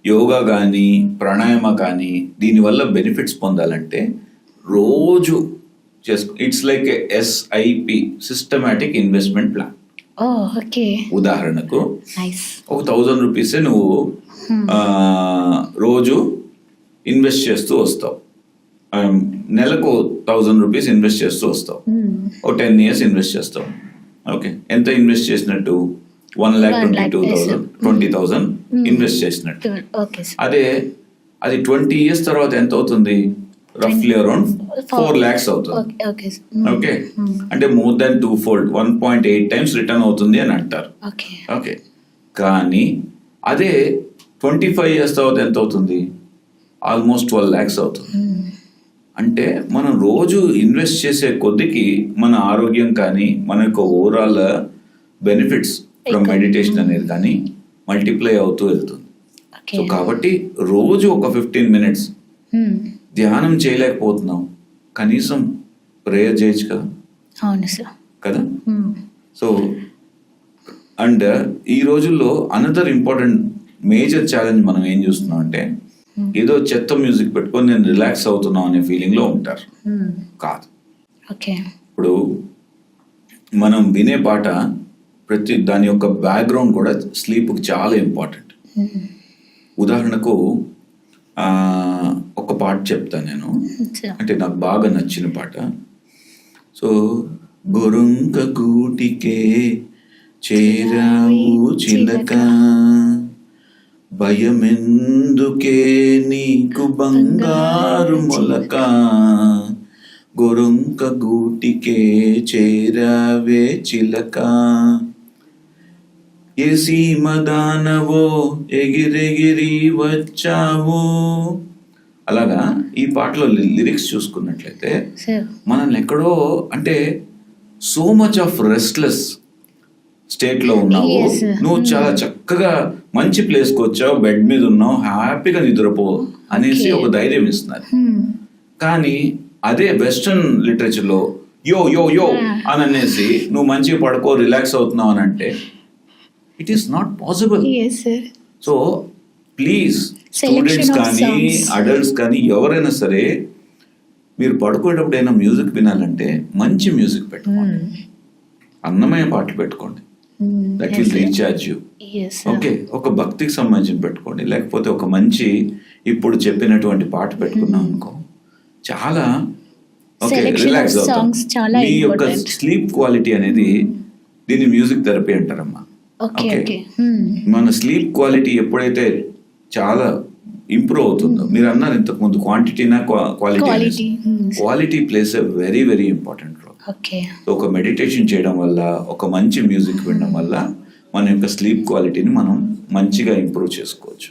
యోగా కానీ ప్రాణాయామ కానీ దీనివల్ల బెనిఫిట్స్ పొందాలంటే రోజు it's like SIP, systematic investment plan. Oh okay. ఉదాహరణకు నైస్. ఒక 1000 రూపీసే నువ్వు రోజు ఇన్వెస్ట్ చేస్తూ వస్తావు. నెలకు 1000 రూపీస్ ఇన్వెస్ట్ చేస్తూ వస్తావు. ఒక 10 years ఇన్వెస్ట్ చేస్తావు. ఓకే, ఎంత ఇన్వెస్ట్ చేసినట్టు? 1,22,000 ఇన్వెస్ట్ చేసినట్టు. Okay sir. అదే అది 20 years తర్వాత ఎంత అవుతుంది? రఫ్లీ అరౌండ్ 4 lakhs అవుతుంది. ఓకే. ఓకే, అంటే more than 2-fold, 1.8 times return అవుతుంది అని అంటారు. ఓకే. ఓకే, కానీ అదే 25 years తర్వాత ఎంత అవుతుంది? ఆల్మోస్ట్ 12 lakhs అవుతుంది. అంటే మనం రోజు ఇన్వెస్ట్ చేసే కొద్దికి మన ఆరోగ్యం కానీ మన యొక్క ఓవరాల్ బెనిఫిట్స్ ఫ్రమ్ మెడిటేషన్ అనేది కానీ మల్టిప్లై అవుతూ వెళ్తుంది. సో కాబట్టి రోజు ఒక 15 minutes ధ్యానం చేయలేకపోతున్నాం, కనీసం ప్రేయర్ చేయొచ్చు కదా. అవును సార్. కదా. సో అండ్ ఈ రోజుల్లో అనదర్ ఇంపార్టెంట్ మేజర్ ఛాలెంజ్ మనం ఏం చూస్తున్నాం అంటే ఏదో చెత్త మ్యూజిక్ పెట్టుకొని నేను రిలాక్స్ అవుతున్నాం అనే ఫీలింగ్ లో ఉంటారు. కాదు. ఓకే. ఇప్పుడు మనం వినే పాట ప్రతి దాని యొక్క బ్యాక్గ్రౌండ్ కూడా స్లీప్కి చాలా ఇంపార్టెంట్. ఉదాహరణకు ఒక పాట చెప్తాను నేను, అంటే నాకు బాగా నచ్చిన పాట. సో గొరుంక గూటికే చేరావు చిలక, భయమెందుకే నీకు బంగారు మొలక, గొరుంక గూటికే చేరావే చిలక, ఏ సీమదానవో ఎగిరెగిరి వచ్చావో. అలాగా ఈ పాటలో లిరిక్స్ చూసుకున్నట్లయితే మనల్ని ఎక్కడో అంటే so much of restless state లో ఉన్నావు, నువ్వు చాలా చక్కగా మంచి ప్లేస్కి వచ్చావు, బెడ్ మీద ఉన్నావు, హ్యాపీగా నిద్రపో అనేసి ఒక ధైర్యం ఇస్తున్నారు. కానీ అదే వెస్టర్న్ లిటరేచర్ లో యో యో యో అని అనేసి నువ్వు మంచిగా పడుకో రిలాక్స్ అవుతున్నావు అని అంటే it is not possible. So please students కానీ అడల్ట్స్ కానీ ఎవరైనా సరే మీరు పడుకునేటప్పుడు అయినా మ్యూజిక్ వినాలంటే మంచి మ్యూజిక్ పెట్టుకోండి, అన్నమయ్య పాటలు పెట్టుకోండి, that will recharge you. Okay, ఒక భక్తికి సంబంధించి పెట్టుకోండి, లేకపోతే ఒక మంచి ఇప్పుడు చెప్పినటువంటి పాట పెట్టుకున్నాం అనుకో, చాలా ఓకే రిలాక్స్ అవుతాం. మీ యొక్క స్లీప్ క్వాలిటీ అనేది దీన్ని మ్యూజిక్ థెరపీ అంటారమ్మా. ఓకే, మన స్లీప్ క్వాలిటీ ఎప్పుడైతే చాలా ఇంప్రూవ్ అవుతుందో, మీరు అన్నారు ఇంతకు ముందు క్వాంటిటీనా quality, quality plays a very very important role. ఒక మెడిటేషన్ చేయడం వల్ల, ఒక మంచి మ్యూజిక్ వినడం వల్ల మన యొక్క స్లీప్ క్వాలిటీని మనం మంచిగా ఇంప్రూవ్ చేసుకోవచ్చు.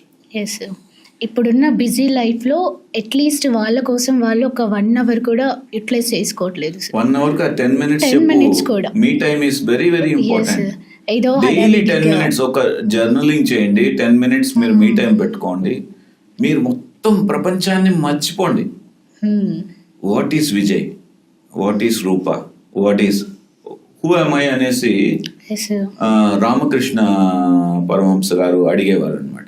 ఇప్పుడున్న బిజీ లైఫ్ లో అట్లీస్ట్ వాళ్ళ కోసం వాళ్ళు ఒక 1 hour కూడా యూటిలైజ్ చేసుకోవట్లేదు. 1 hour 10 minutes కూడా మీ time is very very important. Daily 10 minutes ఒక జర్నలింగ్ చేయండి, 10 minutes మీరు మీ టైం పెట్టుకోండి, మీరు మొత్తం ప్రపంచాన్ని మర్చిపోండి. What is Vijay, what is Rupa, what is who am I అనేసి రామకృష్ణ పరమహంస గారు అడిగేవారు అనమాట.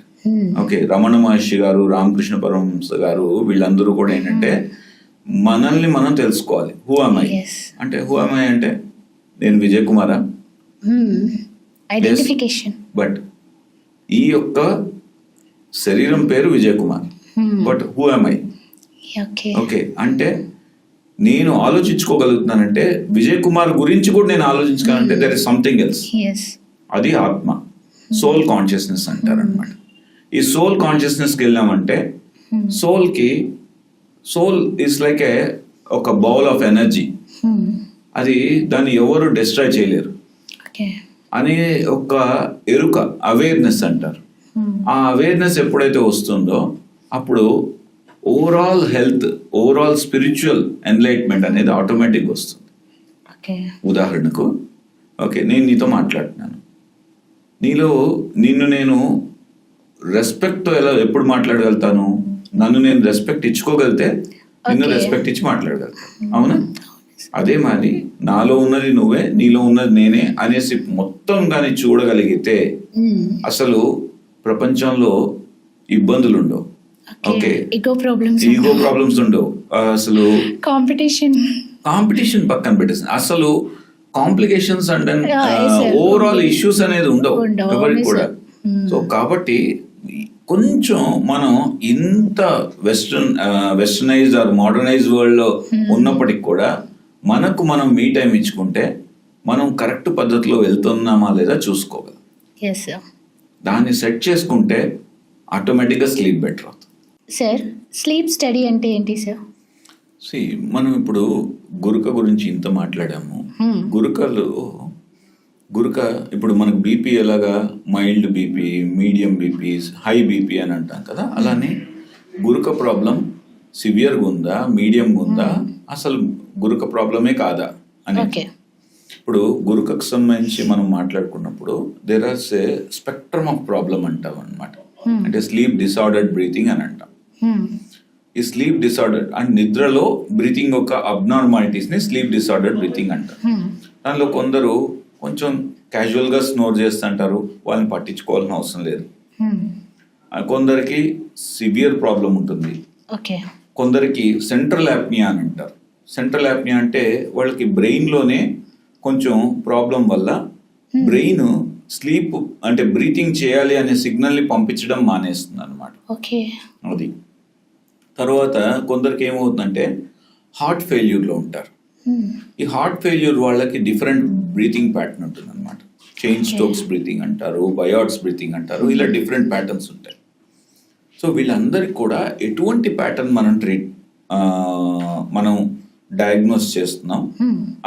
ఓకే, రమణ మహర్షి గారు, రామకృష్ణ పరమహంస గారు, వీళ్ళందరూ కూడా ఏంటంటే మనల్ని మనం తెలుసుకోవాలి. హూ am I అంటే, హూ am I అంటే నేను విజయ్ కుమారా, ఐడెంటిఫికేషన్. బట్ ఈ యొక్క శరీరం పేరు Vijay Kumar, but who am I? Okay, అంటే నేను ఆలోచించుకోగలుగుతున్నానంటే విజయ్ కుమార్ గురించి కూడా నేను ఆలోచించుకోవాలంటే దర్ ఇస్ సంథింగ్ ఎల్స్. అది ఆత్మ, సోల్ కాన్షియస్నెస్ అంటారు అనమాట. ఈ సోల్ కాన్షియస్నెస్కి వెళ్ళామంటే సోల్ ఈస్ లైక్ ఒక బౌల్ ఆఫ్ ఎనర్జీ, అది దాన్ని ఎవరు డిస్ట్రాయ్ చేయలేరు అనే ఒక ఎరుక, అవేర్నెస్ అంటారు. ఆ అవేర్నెస్ ఎప్పుడైతే వస్తుందో అప్పుడు overall health, overall spiritual enlightenment అనేది ఆటోమేటిక్ వస్తుంది. ఉదాహరణకు ఓకే, నేను నీతో మాట్లాడుతున్నాను, నిన్ను నేను రెస్పెక్ట్ ఎప్పుడు మాట్లాడగలుగుతాను? నన్ను నేను రెస్పెక్ట్ ఇచ్చుకోగలిగితే నిన్ను రెస్పెక్ట్ ఇచ్చి మాట్లాడగలుగుతాను, అవునా? అదే మరి నాలో ఉన్నది నువ్వే, నీలో ఉన్నది నేనే అనేసి మొత్తం కానీ చూడగలిగితే అసలు ప్రపంచంలో ఇబ్బందులు ఉండవు. ఓకే, ఈగో ప్రాబ్లమ్స్ ఉండవు. అసలు కాంపిటీషన్ పక్కన పెట్టేసింది. అసలు complications and yes, sir. Overall issues అనేది ఉండవు ఉండవు, ఎవరికి అవును, కూడా. sir. Hmm. సో కాబట్టి కొంచెం మనం ఇంత వెస్టర్నైజ్ ఆర్ మోడర్నైజ్ వరల్డ్ లో ఉన్నప్పటికి కూడా మనకు మనం మీ టైం ఇచ్చుకుంటే మనం కరెక్ట్ పద్ధతిలో వెళ్తున్నామా లేదా చూసుకోగలం. Yes, sir. దాన్ని సెట్ చేసుకుంటే ఆటోమేటిక్గా స్లీప్ బెటర్ అవుతుంది. సార్, స్లీప్ స్టడీ అంటే ఏంటి సార్? మనం ఇప్పుడు గురుక గురించి ఇంత మాట్లాడాము. గురుక ఇప్పుడు మనకు బీపీ ఎలాగా mild BP, medium BP, high BP అని అంటాం కదా, అలానే గురుక ప్రాబ్లం సివియర్గా ఉందా, మీడియంగా ఉందా, అసలు గురుక ప్రాబ్లమే కాదా అని. ఇప్పుడు గురుకకు సంబంధించి మనం మాట్లాడుకున్నప్పుడు there are a spectrum of problem అంటాం అనమాట. అంటే స్లీప్ డిసార్డర్డ్ బ్రీతింగ్ అని అంటాం. ఈ స్లీప్ డిసార్డర్ అండ్ నిద్రలో బ్రీతింగ్ ఒక అబ్నార్మాలిటీస్ ని స్లీప్ డిసార్డర్డ్ బ్రీతింగ్ అంటారు. దానిలో కొందరు కొంచెం క్యాజువల్ గా స్నోర్ చేస్తుంటారు, వాళ్ళని పట్టించుకోవాల్సిన అవసరం లేదు. కొందరికి సివియర్ ప్రాబ్లం ఉంటుంది, కొందరికి సెంట్రల్ యాప్నియా అని అంటారు. సెంట్రల్ యాప్నియా అంటే వాళ్ళకి బ్రెయిన్ లోనే కొంచెం ప్రాబ్లం వల్ల బ్రెయిన్ స్లీప్ అంటే బ్రీతింగ్ చేయాలి అనే సిగ్నల్ ని పంపించడం మానేస్తుంది అనమాట. అది తర్వాత కొందరికి ఏమవుతుందంటే హార్ట్ ఫెయిల్యూర్లో ఉంటారు. ఈ హార్ట్ ఫెయిల్యూర్ వాళ్ళకి డిఫరెంట్ బ్రీతింగ్ ప్యాటర్న్ ఉంటుంది అనమాట. చైన్ స్టోక్స్ బ్రీతింగ్ అంటారు, బయాట్స్ బ్రీతింగ్ అంటారు, ఇలా డిఫరెంట్ ప్యాటర్న్స్ ఉంటాయి. సో వీళ్ళందరికీ కూడా ఎటువంటి ప్యాటర్న్ మనం డయాగ్నోస్ చేస్తున్నాం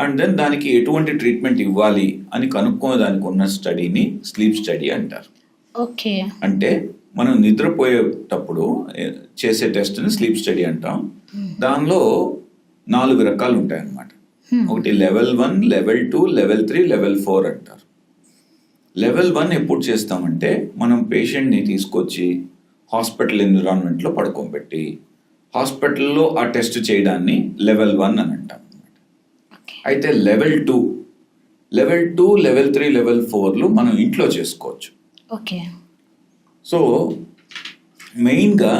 అండ్ దెన్ దానికి ఎటువంటి ట్రీట్మెంట్ ఇవ్వాలి అని కనుక్కునే దానికి ఉన్న స్టడీని స్లీప్ స్టడీ అంటారు. అంటే మనం నిద్రపోయేటప్పుడు చేసే టెస్ట్ని స్లీప్ స్టడీ అంటాం. దానిలో 4 రకాలు ఉంటాయి అన్నమాట. ఒకటి లెవెల్ 1, లెవెల్ 2, లెవెల్ 3, లెవెల్ 4 అంటారు. లెవెల్ 1 ఎప్పుడు చేస్తామంటే మనం పేషెంట్ని తీసుకొచ్చి హాస్పిటల్ ఎన్విరాన్మెంట్లో పడుకోబెట్టి హాస్పిటల్లో ఆ టెస్ట్ చేయడాన్ని లెవెల్ 1 అని అంటాం అన్నమాట. అయితే లెవెల్ 2, లెవెల్ 3, లెవెల్ 4లు మనం ఇంట్లో చేసుకోవచ్చు. సో మెయిన్గా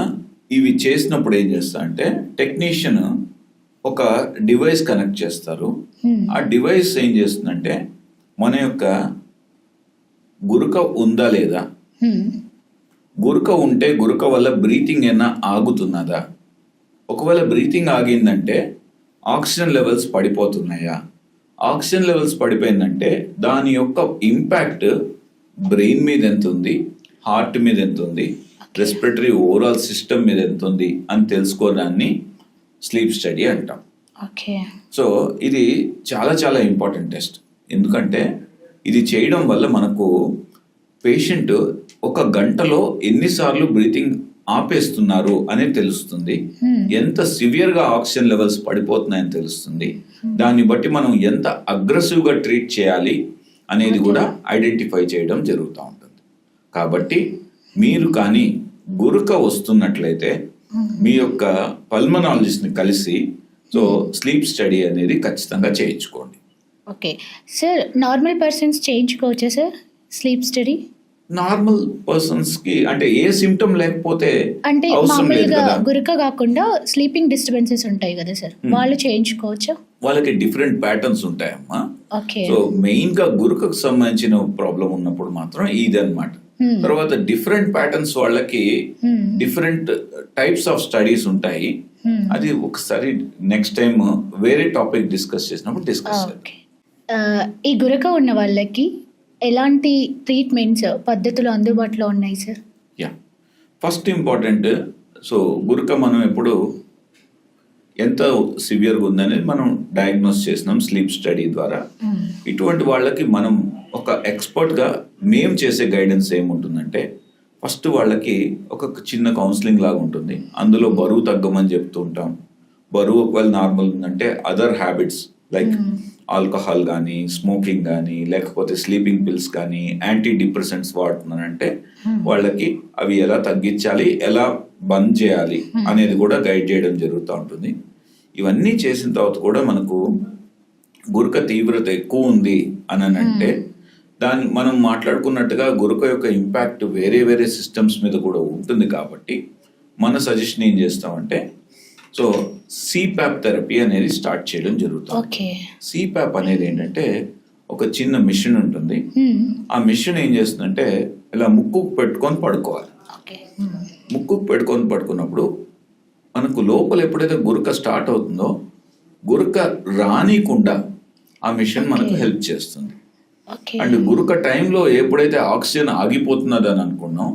ఇవి చేసినప్పుడు ఏం చేస్తా అంటే టెక్నీషియన్ ఒక డివైస్ కనెక్ట్ చేస్తారు. ఆ డివైస్ ఏం చేస్తుందంటే మన యొక్క గురుక ఉందా లేదా, గురుక ఉంటే గురుక వల్ల బ్రీతింగ్ ఏమైనా ఆగుతున్నదా, ఒకవేళ బ్రీతింగ్ ఆగిందంటే ఆక్సిజన్ లెవెల్స్ పడిపోతున్నాయా, ఆక్సిజన్ లెవెల్స్ పడిపోయిందంటే దాని యొక్క ఇంపాక్ట్ బ్రెయిన్ మీద ఎంత ఉంది, హార్ట్ మీద ఎంత ఉంది, రెస్పిరేటరీ ఓవరాల్ సిస్టమ్ మీద ఎంత ఉంది అని తెలుసుకోవడాన్ని స్లీప్ స్టడీ అంటాం. సో ఇది చాలా చాలా ఇంపార్టెంట్ టెస్ట్. ఎందుకంటే ఇది చేయడం వల్ల మనకు పేషెంట్ ఒక గంటలో ఎన్నిసార్లు బ్రీతింగ్ ఆపేస్తున్నారు అనేది తెలుస్తుంది, ఎంత సివియర్గా ఆక్సిజన్ లెవెల్స్ పడిపోతున్నాయని తెలుస్తుంది. దాన్ని బట్టి మనం ఎంత అగ్రెసివ్గా ట్రీట్ చేయాలి అనేది కూడా ఐడెంటిఫై చేయడం జరుగుతూ ఉంటుంది. కాబట్టి మీరు కానీ గురుక వస్తున్నట్లయితే మీ యొక్క పల్మనాలజిస్ట్ని కలిసి సో స్లీప్ స్టడీ అనేది ఖచ్చితంగా చేయించుకోండి. ఓకే సార్, నార్మల్ పర్సన్స్ చేయించుకోవచ్చా sir sleep study? Normal persons కి అంటే ఏ సిమ్టమ్ లేకపోతే అంటే మామూలుగా గురుక కాకుండా స్లీపింగ్ డిస్టర్బెన్సెస్ ఉంటాయి కదా సార్, వాళ్ళు చేయించుకోవచ్చా? వాళ్ళకి డిఫరెంట్ ప్యాటర్న్స్ ఉంటాయమ్మా. సో మెయిన్ గా గురుకకు సంబంధించిన ప్రాబ్లం ఉన్నప్పుడు మాత్రం ఇది అన్నమాట. తర్వాత డిఫరెంట్ ప్యాటర్న్స్ వాళ్ళకి డిఫరెంట్ టైప్స్ ఆఫ్ స్టడీస్ ఉంటాయి. అది ఒకసారి నెక్స్ట్ టైం వేరే టాపిక్ డిస్కస్ చేసినప్పుడు డిస్కస్ చేద్దాం. ఈ గురక ఉన్న వాళ్ళకి ఎలాంటి ట్రీట్మెంట్స్ పద్ధతులు అందుబాటులో ఉన్నాయి సార్? ఫస్ట్ ఇంపార్టెంట్, సో గురక మనం ఎప్పుడు ఎంత సివియర్గా ఉందనేది మనం డయాగ్నోస్ చేసినాం స్లీప్ స్టడీ ద్వారా. ఇటువంటి వాళ్ళకి మనం ఒక ఎక్స్పర్ట్గా మేము చేసే గైడెన్స్ ఏముంటుందంటే ఫస్ట్ వాళ్ళకి ఒక చిన్న కౌన్సిలింగ్ లాగా ఉంటుంది. అందులో బరువు తగ్గమని చెప్తూ ఉంటాం. బరువు ఒకవేళ నార్మల్ ఉందంటే అదర్ హ్యాబిట్స్ లైక్ ఆల్కహాల్ కానీ, స్మోకింగ్ కానీ, లేకపోతే స్లీపింగ్ పిల్స్ కానీ, యాంటీ డిప్రెసెంట్స్ వాడుతున్నారంటే వాళ్ళకి అవి ఎలా తగ్గించాలి, ఎలా బంద్ చేయాలి అనేది కూడా గైడ్ చేయడం జరుగుతూ ఉంటుంది. ఇవన్నీ చేసిన తర్వాత కూడా మనకు గురక తీవ్రత ఎక్కువ ఉంది అని అంటే దాన్ని మనం మాట్లాడుకున్నట్టుగా గురక యొక్క ఇంపాక్ట్ వేరే వేరే సిస్టమ్స్ మీద కూడా ఉంటుంది. కాబట్టి మన సజెషన్ ఏం చేస్తామంటే సో సిప్యాప్ థెరపీ అనేది స్టార్ట్ చేయడం జరుగుతుంది. ఓకే. సిప్యాప్ అనేది ఏంటంటే ఒక చిన్న మిషన్ ఉంటుంది. ఆ మిషన్ ఏం చేస్తుందంటే ఇలా ముక్కుకు పెట్టుకొని పడుకోవాలి. ఓకే. ముక్కుకు పెట్టుకొని పడుకున్నప్పుడు మనకు లోపల ఎప్పుడైతే గురక స్టార్ట్ అవుతుందో గురక రానికుండా ఆ మిషన్ మనకు హెల్ప్ చేస్తుంది. ఓకే. అండ్ గురక టైంలో ఎప్పుడైతే ఆక్సిజన్ ఆగిపోతున్నదని అనుకున్నాం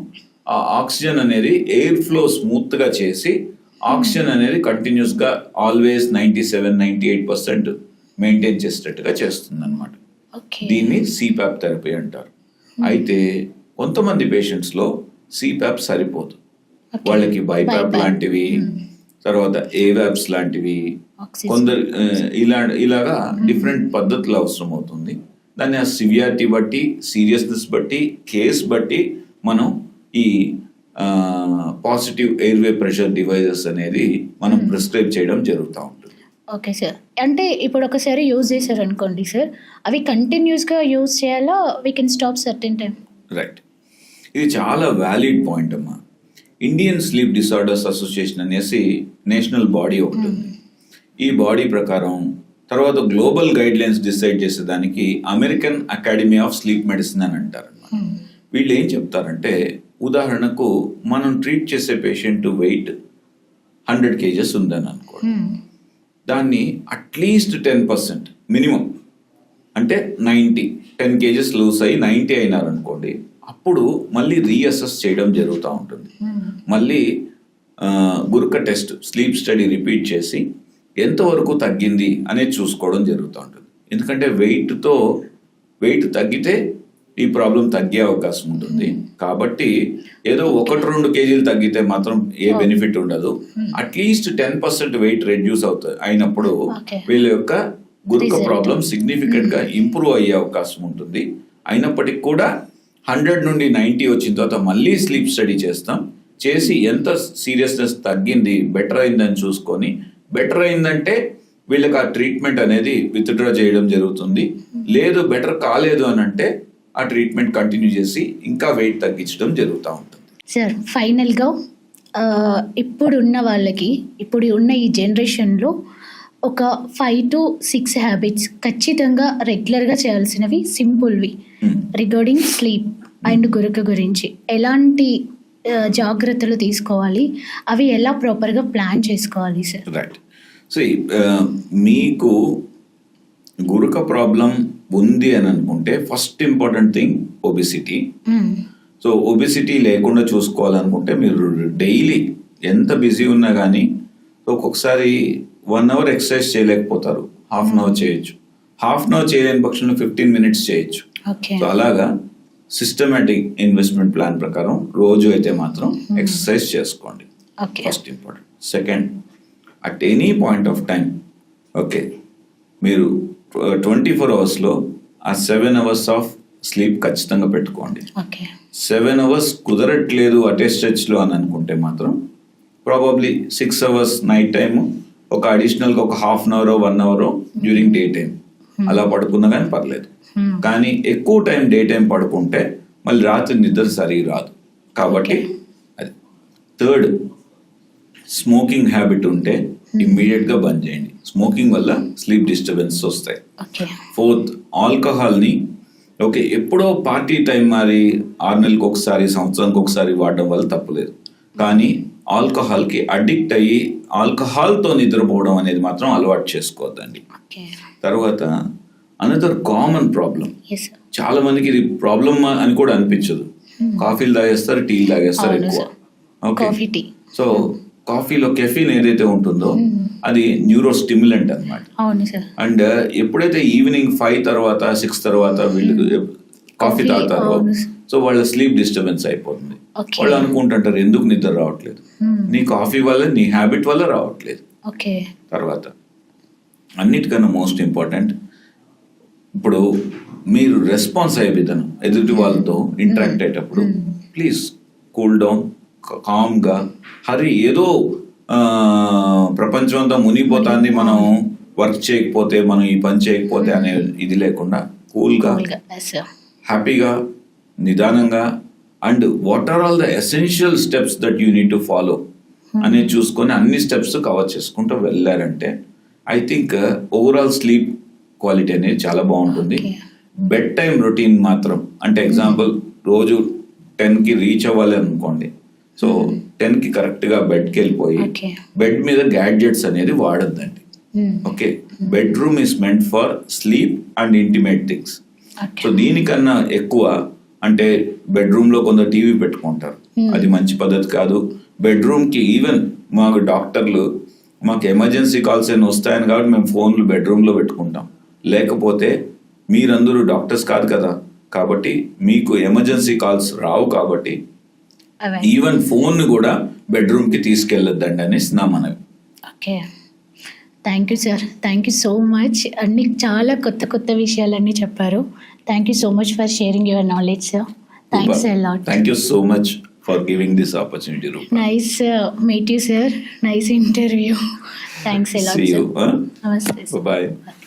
ఆ ఆక్సిజన్ అనేది ఎయిర్ ఫ్లో స్మూత్గా చేసి ఆక్సిజన్ అనేది కంటిన్యూస్గా ఆల్వేస్ 97-98% మెయింటైన్ చేసేటట్టుగా చేస్తుంది అనమాట. ఓకే. దీన్ని సిప్యాప్ థెరపీ అంటారు. అయితే కొంతమంది పేషెంట్స్లో సిప్యాప్ సరిపోదు. వాళ్ళకి బైప్యాప్ లాంటివి, తర్వాత ఏవ్యాప్స్ లాంటివి, ఆక్సిజన్. కొందరు ఇలాగా డిఫరెంట్ పద్ధతులు అవసరం అవుతుంది. దాన్ని ఆ సివియారిటీ బట్టి, సీరియస్నెస్ బట్టి, కేస్ బట్టి మనం ఈ పాజిటివ్ ఎయిర్వే ప్రెషర్ డివైజెస్ అనేది మనం ప్రిస్క్రైబ్ చేయడం జరుగుతూ ఉంటుంది. Okay sir. అంటే ఇప్పుడు ఒకసారి యూజ్ చేశారు అనుకోండి సార్, అవి కంటిన్యూస్గా యూజ్ చేయాలా, we can stop certain time? Right, ఇది చాలా వ్యాలిడ్ పాయింట్ అమ్మా. ఇండియన్ స్లీప్ డిసార్డర్స్ అసోసియేషన్ అనేసి నేషనల్ బాడీ ఒకటి ఉంది. ఈ బాడీ ప్రకారం తర్వాత గ్లోబల్ గైడ్ లైన్స్ డిసైడ్ చేసేదానికి American academy of sleep medicine అని అంటారు. వీళ్ళు ఏం చెప్తారంటే ఉదాహరణకు మనం ట్రీట్ చేసే పేషెంట్ వెయిట్ 100 kgs ఉందని అనుకోండి, దాన్ని అట్లీస్ట్ 10% మినిమం అంటే 10 kgs లూస్ అయ్యి 90 అయినారు అనుకోండి, అప్పుడు మళ్ళీ రీఅసెస్ చేయడం జరుగుతూ ఉంటుంది. మళ్ళీ గురక టెస్ట్, స్లీప్ స్టడీ రిపీట్ చేసి ఎంతవరకు తగ్గింది అనేది చూసుకోవడం జరుగుతూ ఉంటుంది. ఎందుకంటే వెయిట్ తగ్గితే ఈ ప్రాబ్లం తగ్గే అవకాశం ఉంటుంది. కాబట్టి ఏదో 1-2 kgs తగ్గితే మాత్రం ఏ బెనిఫిట్ ఉండదు. అట్లీస్ట్ 10% వెయిట్ రెడ్యూస్ అయినప్పుడు వీళ్ళ యొక్క గురక ప్రాబ్లం సిగ్నిఫికెంట్ గా ఇంప్రూవ్ అయ్యే అవకాశం ఉంటుంది. అయినప్పటికీ కూడా 100 నుండి 90 వచ్చిన తర్వాత మళ్ళీ స్లీప్ స్టడీ చేసి ఎంత సీరియస్నెస్ తగ్గింది, బెటర్ అయిందని చూసుకొని, బెటర్ అయిందంటే వీళ్ళకి ఆ ట్రీట్మెంట్ అనేది విత్డ్రా చేయడం జరుగుతుంది. లేదు బెటర్ కాలేదు అని అంటే ఆ ట్రీట్మెంట్ కంటిన్యూ చేసి ఇంకా వెయిట్ తగ్గించడం జరుగుతూ ఉంటుంది. సార్ ఫైనల్గా ఇప్పుడున్న వాళ్ళకి, ఇప్పుడు ఉన్న ఈ జనరేషన్లో ఒక 5 to 6 హ్యాబిట్స్ ఖచ్చితంగా రెగ్యులర్గా చేయాల్సినవి, సింపుల్వి, రిగార్డింగ్ స్లీప్ అండ్ గురక గురించి ఎలాంటి జాగ్రత్తలు తీసుకోవాలి, అవి ఎలా ప్రాపర్గా ప్లాన్ చేసుకోవాలి సార్? రైట్. సో మీకు గురక ప్రాబ్లం ఉంది అని అనుకుంటే first important thing obesity. So obesity లేకుండా చూసుకోవాలనుకుంటే మీరు డైలీ ఎంత బిజీ ఉన్నా కానీ ఒక్కొక్కసారి 1 hour ఎక్సర్సైజ్ చేయలేకపోతారు, హాఫ్ అన్ అవర్ చేయొచ్చు. హాఫ్ అన్ అవర్ చేయలేని పక్షంలో 15 minutes చేయొచ్చు. సో అలాగా సిస్టమేటిక్ ఇన్వెస్ట్మెంట్ ప్లాన్ ప్రకారం రోజు అయితే మాత్రం ఎక్సర్సైజ్ చేసుకోండి. First important. Second, at any point of time okay మీరు 24 hours ఆ 7 hours ఆఫ్ స్లీప్ ఖచ్చితంగా పెట్టుకోండి. 7 hours కుదరట్లేదు అటే స్ట్రెచ్లో అని అనుకుంటే మాత్రం ప్రాబబ్లీ 6 hours నైట్ టైము, ఒక అడిషనల్గా ఒక half an hour 1 hour during day time అలా పడుకున్నా కానీ పర్లేదు. కానీ ఎక్కువ టైం డే టైం పడుకుంటే మళ్ళీ రాత్రి నిద్ర సరిగా రాదు. కాబట్టి అది. థర్డ్, స్మోకింగ్ హ్యాబిట్ ఉంటే ఇమ్మీడియట్గా బంద్ చేయండి. స్మోకింగ్ వల్ల స్లీప్ డిస్టర్బెన్స్ వస్తాయి. ఫోర్త్, ఆల్కహాల్ని ఎప్పుడో పార్టీ టైం మరి 6 నెలలకు ఒకసారి, సంవత్సరానికి ఒకసారి వాడడం వల్ల తప్పులేదు. కానీ ఆల్కహాల్కి అడిక్ట్ అయ్యి ఆల్కహాల్తో నిద్రపోవడం అనేది మాత్రం అలవాటు చేసుకోవద్దండి. తర్వాత అనదర్ కామన్ ప్రాబ్లం, చాలా మందికి ఇది ప్రాబ్లం అని కూడా అనిపించదు, కాఫీలు తాగేస్తారు, టీలు తాగేస్తారు ఎక్కువ. ఓకే, సో కాఫీలో కెఫీన్ ఏదైతే ఉంటుందో అది న్యూరో స్టిమ్యులెంట్ అనమాట. అండ్ ఎప్పుడైతే ఈవినింగ్ 5 తర్వాత 6 తర్వాత వీళ్ళు కాఫీ తాగుతారో సో వాళ్ళ స్లీప్ డిస్టర్బెన్స్ అయిపోతుంది. వాళ్ళు అనుకుంటుంటారు ఎందుకు నిద్ర రావట్లేదు, నీ కాఫీ వల్ల, నీ హ్యాబిట్ వల్ల రావట్లేదు. తర్వాత అన్నిటికన్నా మోస్ట్ ఇంపార్టెంట్, ఇప్పుడు మీరు రెస్పాన్స్ అయ్యే విధానం, ఎదుటి వాళ్ళతో ఇంటరాక్ట్ అయ్యేటప్పుడు ప్లీజ్ కూల్ డౌన్, కామ్గా. హరి ఏదో ప్రపంచం అంతా మునిగిపోతుంది, మనం వర్క్ చేయకపోతే, మనం ఈ పని చేయకపోతే అనే ఇది లేకుండా కూల్గా, హ్యాపీగా, నిదానంగా, and what are all the essential steps that you need to follow అనేది చూసుకొని అన్ని స్టెప్స్ కవర్ చేసుకుంటూ వెళ్ళారంటే I think overall sleep quality అనేది చాలా బాగుంటుంది. Okay. బెడ్ టైం రొటీన్ మాత్రం అంటే ఎగ్జాంపుల్ రోజు 10కి రీచ్ అవ్వాలి అనుకోండి, సో 10కి కరెక్ట్గా బెడ్కి వెళ్ళిపోయి Okay. బెడ్ మీద గ్యాడ్జెట్స్ అనేది వాడద్దండి. Okay, bedroom is meant for sleep and intimate things. Okay. So దీనికన్నా ఎక్కువ అంటే బెడ్రూమ్ లో కొందరు టీవీ పెట్టుకుంటారు, అది మంచి పద్ధతి కాదు. బెడ్రూమ్ కి ఈవెన్ మాకు డాక్టర్లు మాకు ఎమర్జెన్సీ కాల్స్ ఏమైనా వస్తాయని కాబట్టి మేము ఫోన్లు బెడ్రూమ్ లో పెట్టుకుంటాం. లేకపోతే మీరందరూ డాక్టర్స్ కాదు కదా, కాబట్టి మీకు ఎమర్జెన్సీ కాల్స్ రావు కాబట్టి అవే. ఈవెన్ ఫోన్ కూడా బెడ్రూమ్ కి తీసుకెళ్ళొద్దండి అనేసి నా మనవి. Okay, thank you sir, thank you so much. అన్ని చాలా కొత్త కొత్త విషయాలన్నీ చెప్పారు. Thank you so much for sharing your knowledge sir. Thanks a lot. Thank you so much for giving this opportunity. Nice meet you sir, nice interview. Thanks a lot See you. Sir. నమస్తే సార్. Bye-bye.